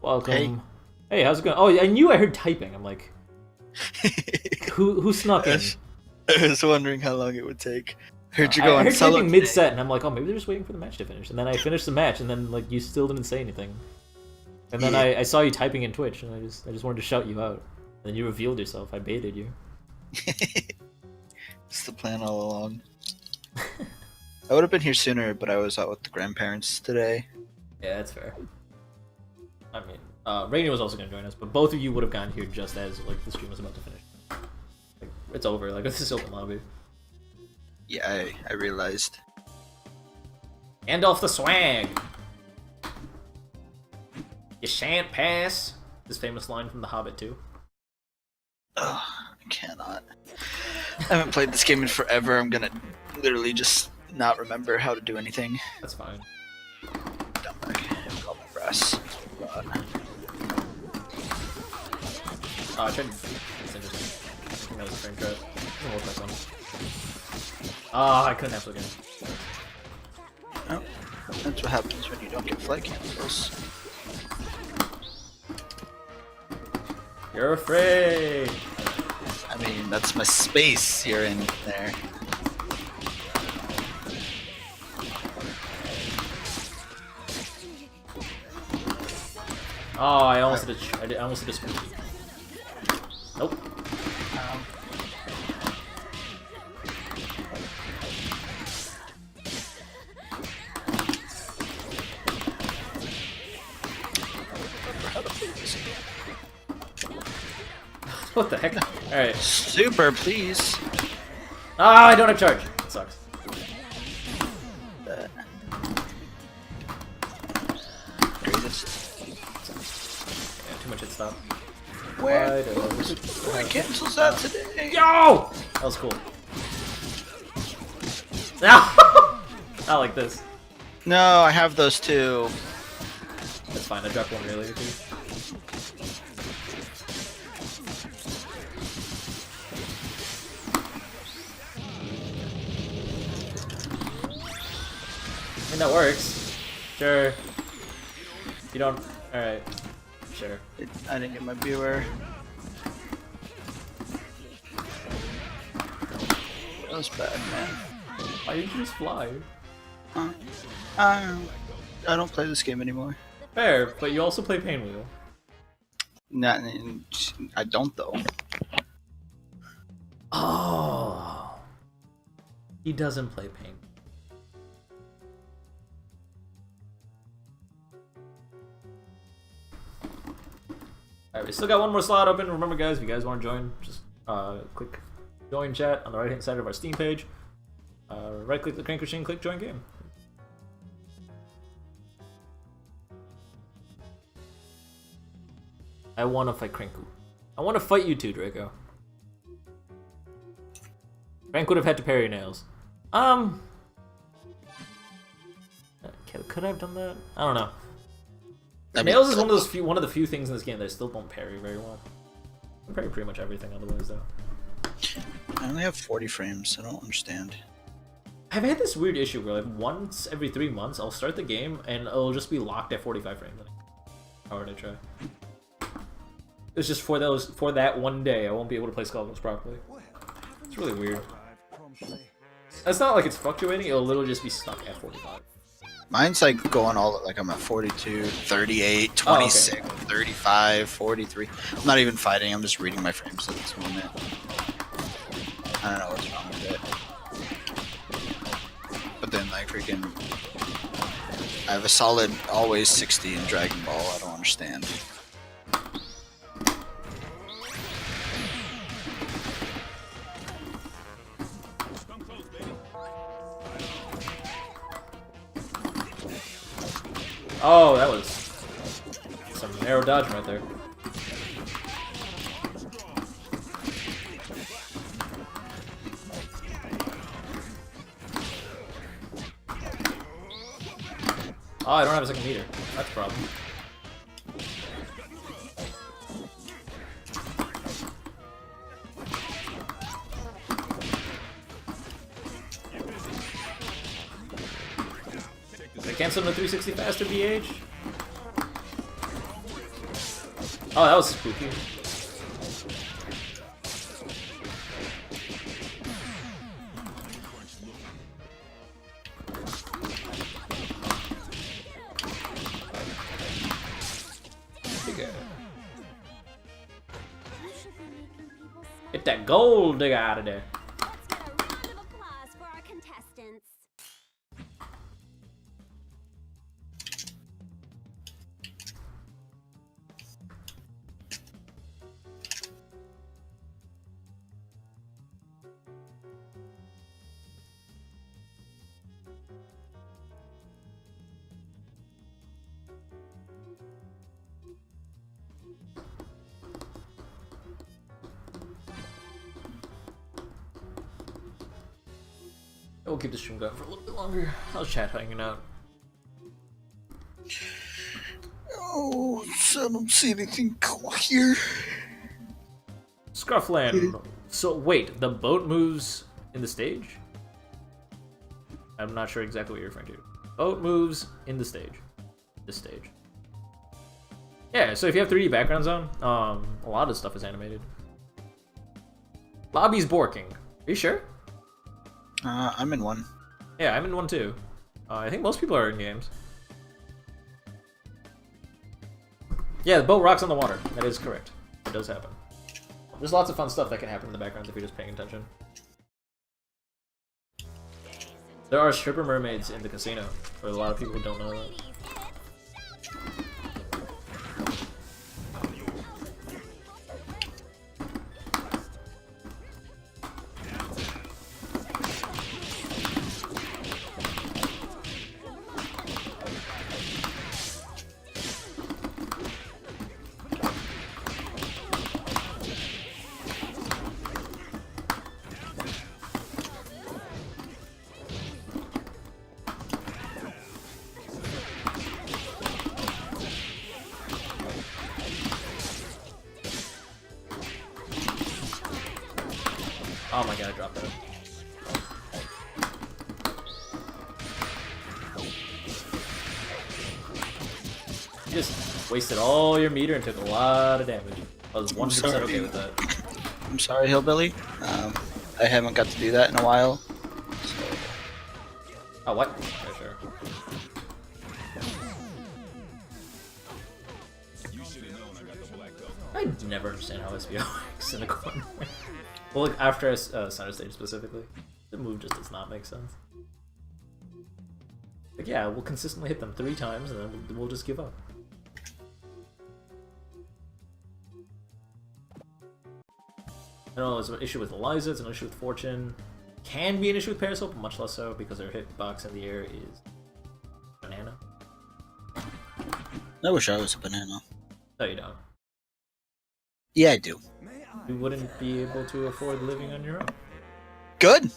Welcome. Hey, how's it going? Oh, I knew I heard typing. I'm like, who snuck in? I was wondering how long it would take. Heard you I going heard solo typing today. mid-set, and I'm like, oh, maybe they're just waiting for the match to finish. And then I finished the match, and then like you still didn't say anything. And then I saw you typing in Twitch, and I just wanted to shout you out. And then you revealed yourself. I baited you. It's the plan all along. I would have been here sooner, but I was out with the grandparents today. Yeah, that's fair. I mean, Rainy was also gonna join us, but both of you would have gotten here just as like the stream was about to finish. Like, it's over. Like, this is open lobby. Yeah, I realized. Hand off the swag. You shan't pass. This famous line from The Hobbit too. Ugh, I cannot. I haven't played this game in forever. I'm gonna literally just not remember how to do anything. That's fine. Dumb bag. Call me brass. Oh, I tried. That's interesting. I think that was a frame trap. I'm gonna work that one. Ah, I couldn't have again. Oh, that's what happens when you don't get flight cancels. You're afraid. I mean, that's my space you're in there. Oh, I almost did I almost did a spooky. Nope. What the heck? Alright. Super, please. Ah, I don't have charge. It sucks. Greatest. Yeah, too much hit stop. Where Why cancels that today? Yo! That was cool. Not like this. No, I have those two. That's fine. I dropped one earlier too. I mean, that works. Sure. You don't. Alright. Sure. I didn't get my viewer. That was bad, man. Why didn't you just fly? I don't play this game anymore. Fair, but you also play Pain Wheel. Not, I don't though. Oh. He doesn't play Pain. Alright, we still got one more slot open. Remember, guys, if you guys want to join, just click join chat on the right hand side of our Steam page. Right click the crank machine, click join game. I want to fight Cranku. I want to fight you too, Draco. Crank would have had to parry nails. Could I have done that? I don't know. Nails is one of the few things in this game that I still don't parry very well. I parry pretty much everything otherwise though. I only have 40 frames. I don't understand. I've had this weird issue where like once every 3 months I'll start the game and it'll just be locked at 45 frames. How hard I try. It's just for that one day I won't be able to play Skullgirls properly. It's really weird. It's not like it's fluctuating, it'll literally just be stuck at 45. Mine's like going all like I'm at 42, 38, 26, 35, 43. I'm not even fighting, I'm just reading my frames at this moment. I don't know what's wrong with it. But then like freaking I have a solid always 60 in Dragon Ball, I don't understand. Oh, that was some narrow dodge right there. Oh, I don't have a second meter. That's a problem. Did I cancel the 360 faster VH? Oh, that was spooky. Get that gold digger out of there. Let's get a round of applause for our contestants. We'll keep the stream going for a little bit longer. How's chat hanging out? Oh, I don't see anything cool here. Scruffland. So wait, the boat moves in the stage? I'm not sure exactly what you're referring to. Boat moves in the stage. This stage. Yeah, so if you have 3D backgrounds on, a lot of stuff is animated. Bobby's borking. Are you sure? I'm in one. Yeah, I'm in one too. I think most people are in games. Yeah, the boat rocks on the water. That is correct. It does happen. There's lots of fun stuff that can happen in the background if you're just paying attention. There are stripper mermaids in the casino, for a lot of people who don't know that. Oh my god, I dropped that. You just wasted all your meter and took a lot of damage. I was 100% okay with that. I'm sorry, Hillbilly. I haven't got to do that in a while. So. Oh, what? Yeah, sure. I never understand how SBO works in a corner. Well, like after a center stage specifically, the move just does not make sense. Like, yeah, we'll consistently hit them 3 times and then we'll just give up. I don't know, there's an issue with Eliza, it's an issue with Fortune. Can be an issue with Parasol, but much less so because their hitbox in the air is banana. I wish I was a banana. No, you don't. Yeah, I do. You wouldn't be able to afford living on your own. Good.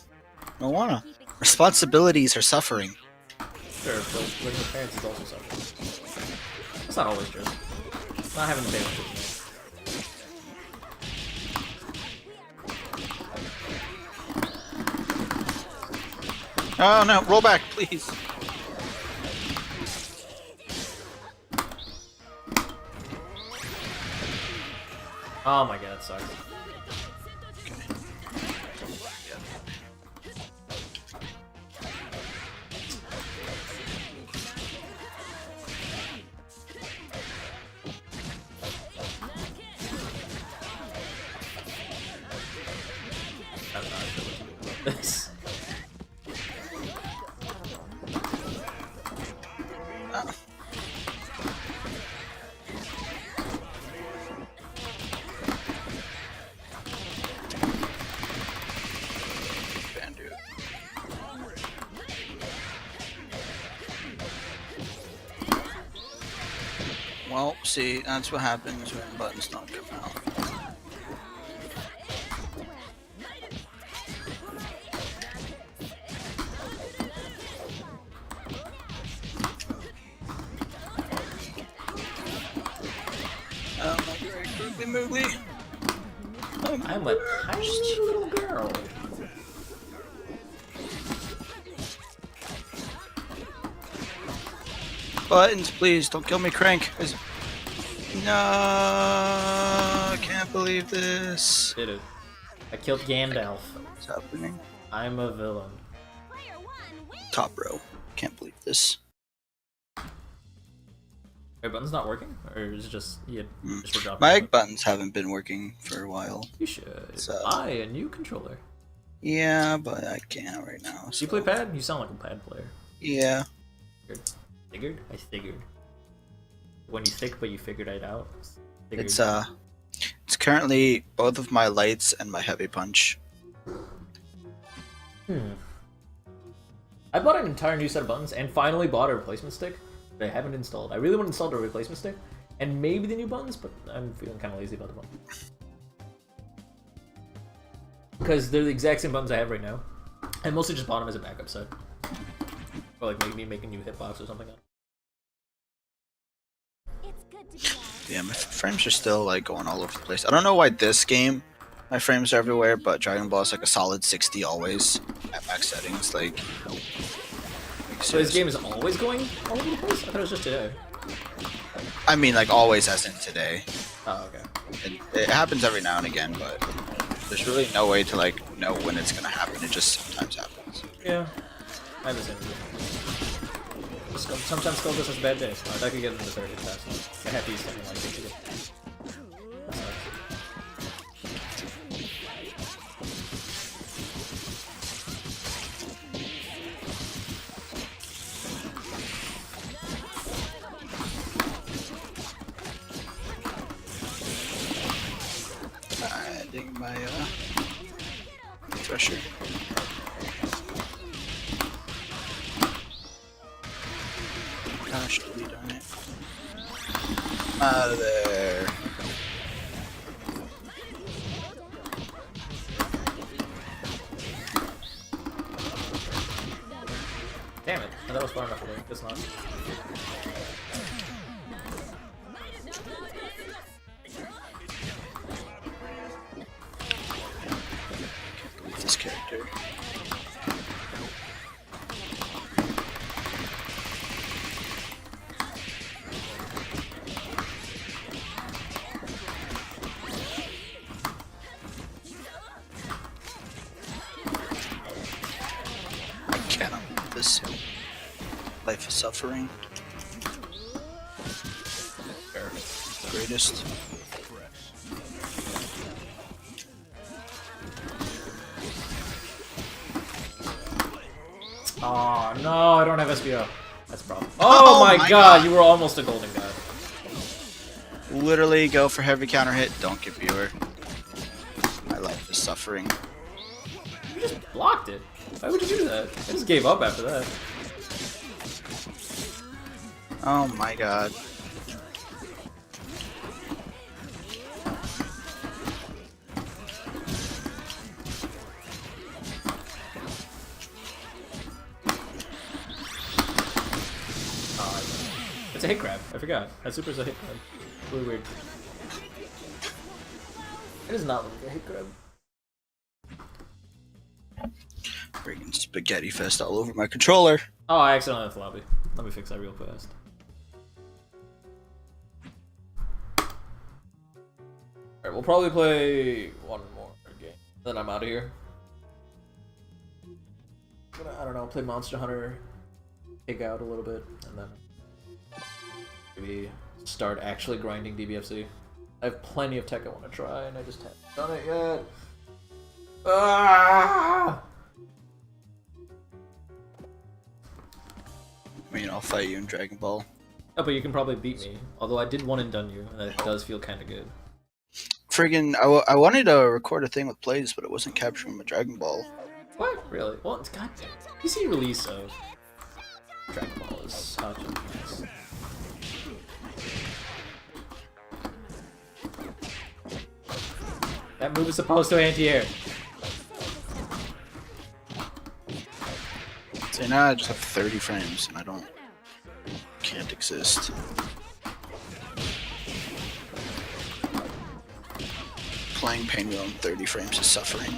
I wanna. Responsibilities are suffering. Sure, but living with parents is also suffering. That's not always true. Not having to pay for it. Oh no, roll back, please. Oh my god, that sucks. I'm not sure what to do about this. Well, see, that's what happens when buttons don't come out. Oh my great Googly Moogly. I'm a tiny little girl. Buttons, please, don't kill me, Crank. No, I can't believe this. Did it. I killed Gandalf. What's happening? I'm a villain. Top row. Can't believe this. Your button's not working? Or is it just, you just were dropping My it? buttons haven't been working for a while. You should So- buy a new controller. Yeah, but I can't right now. Do you play pad? You sound like a pad player. Yeah. Figured? I figured. When you think, but you figured it out. Figured. It's currently both of my lights and my heavy punch. I bought an entire new set of buttons and finally bought a replacement stick that I haven't installed. I really want to install a replacement stick and maybe the new buttons, but I'm feeling kind of lazy about the buttons. Because they're the exact same buttons I have right now. I mostly just bought him as a backup set. Or like maybe make a new hitbox or something. It's good to be out. Yeah, my frames are still like going all over the place. I don't know why this game, my frames are everywhere, but Dragon Ball is like a solid 60 always at max settings. Like, So this game is always going all over the place? I thought it was just today. I mean, like always, as in today. Oh, okay. It happens every now and again, but there's really no way to like know when it's gonna happen. It just sometimes happens. Yeah. I understand. Sometimes Skullgirls has bad days. I could get into the 30 fast. I have these something like this. Adding my thresher. Gosh, darn it. Out of there. Damn it. That was far enough away. It's not. This character. I cannot believe this. Life is suffering. Greatest. Oh no, I don't have SBO. That's a problem. Oh, my god, you were almost a golden guy. Literally go for heavy counter hit, don't get viewer. My life is suffering. You just blocked it. Why would you do that? I just gave up after that. Oh my god. It's a hit grab. I forgot. That super's a hit grab. Really weird. It does not look like a hit grab. Friggin' spaghetti fest all over my controller. Oh, I accidentally left the lobby. Let me fix that real fast. Alright, we'll probably play one more game. Then I'm out of here. I don't know, play Monster Hunter, take out a little bit, and then maybe start actually grinding DBFC. I have plenty of tech I want to try, and I just haven't done it yet. Ah! I mean, I'll fight you in Dragon Ball. Oh, but you can probably beat me. Although I did one and done you, and that does feel kind of good. Friggin', I wanted to record a thing with plays, but it wasn't capturing my Dragon Ball. What? Really? Well, it's goddamn. PC release of Dragon Ball is such a mess. That move is supposed to anti-air. See, now I just have 30 frames, and can't exist. Playing Pain on 30 frames is suffering.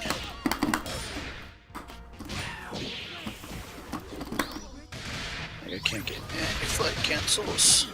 Like, I can't get any flight cancels.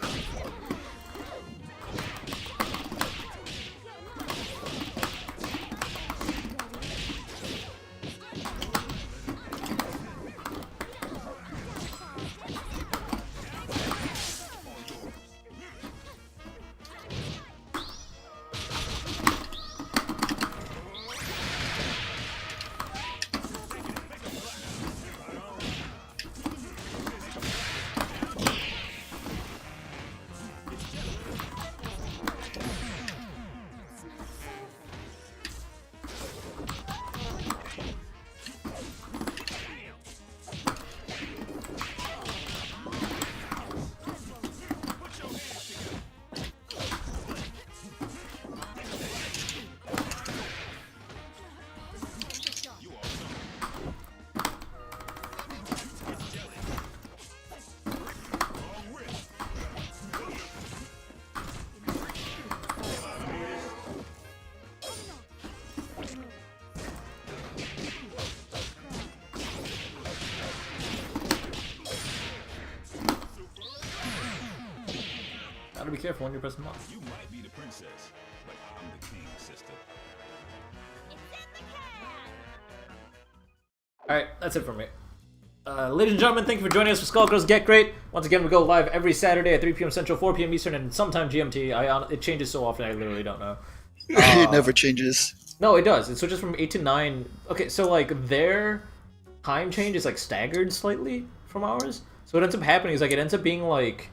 careful when you press them up. You might be the princess, but I'm the king, sister. It's in the can. Alright, that's it for me. Ladies and gentlemen, thank you for joining us for Skullgirls Get Great. Once again, we go live every Saturday at 3 p.m. Central, 4 p.m. Eastern, and sometime GMT. It changes so often, I literally don't know. It never changes. No, it does. It switches from 8 to 9. Okay, so, like, their time change is, like, staggered slightly from ours. So what ends up happening is, like, it ends up being, like,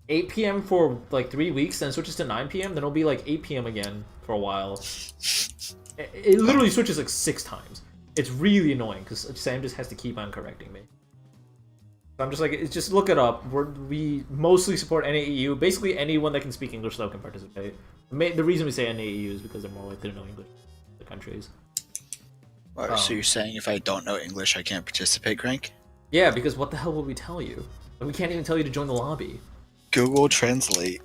8 p.m. for, like, 3 weeks, then it switches to 9 p.m., then it'll be, like, 8 p.m. again for a while. It literally switches, like, 6 times. It's really annoying, because Sam just has to keep on correcting me. So I'm just like, just look it up. We mostly support NAEU. Basically, anyone that can speak English, though, can participate. The reason we say NAEU is because they're more likely to know English than the countries. So you're saying if I don't know English, I can't participate, Crank? Yeah, because what the hell will we tell you? We can't even tell you to join the lobby. Google Translate.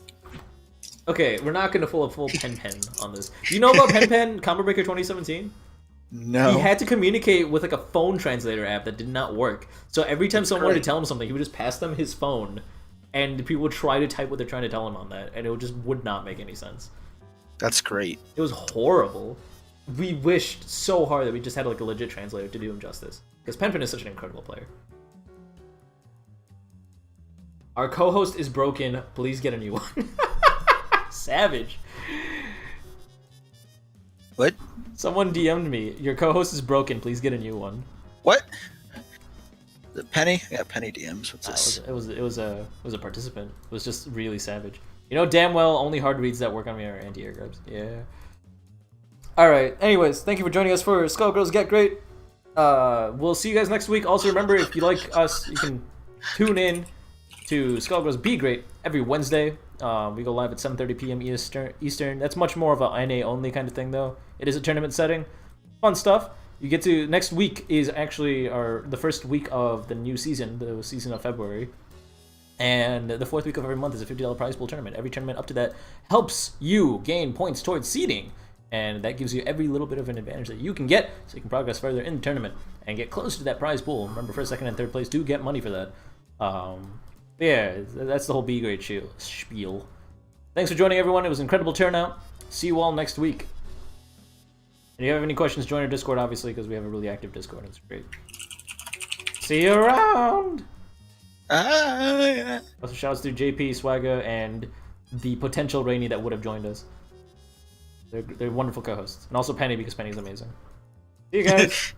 Okay, we're not going to pull a full Pen on this. Do you know about Pen Combo Breaker 2017? No. He had to communicate with like a phone translator app that did not work. So every time someone wanted to tell him something, he would just pass them his phone, and people would try to type what they're trying to tell him on that, and it just would not make any sense. That's great. It was horrible. We wished so hard that we just had like a legit translator to do him justice, because Pen is such an incredible player. Our co-host is broken. Please get a new one. Savage. What? Someone DM'd me. Your co-host is broken. Please get a new one. What? The Penny? Yeah, Penny DMs. What's this? It was a participant. It was just really savage. You know damn well only hard reads that work on me are anti-air grabs. Yeah. All right. Anyways, thank you for joining us for Skullgirls Get Great. We'll see you guys next week. Also remember, if you like us, you can tune in to Skullgirls Be Great every Wednesday. We go live at 7:30 p.m. Eastern. That's much more of a NA only kind of thing, though. It is a tournament setting. Fun stuff. You get to next week is actually the first week of the new season, the season of February, and the fourth week of every month is a $50 prize pool tournament. Every tournament up to that helps you gain points towards seeding, and that gives you every little bit of an advantage that you can get, so you can progress further in the tournament and get closer to that prize pool. Remember, first, second, and third place do get money for that. Yeah, that's the whole B grade spiel. Thanks for joining, everyone. It was an incredible turnout. See you all next week. And if you have any questions, join our Discord, obviously, because we have a really active Discord. It's great. See you around! Yeah. Also, shouts to JP, Swagga, and the potential Rainy that would have joined us. They're wonderful co-hosts. And also Penny, because Penny's amazing. See you guys!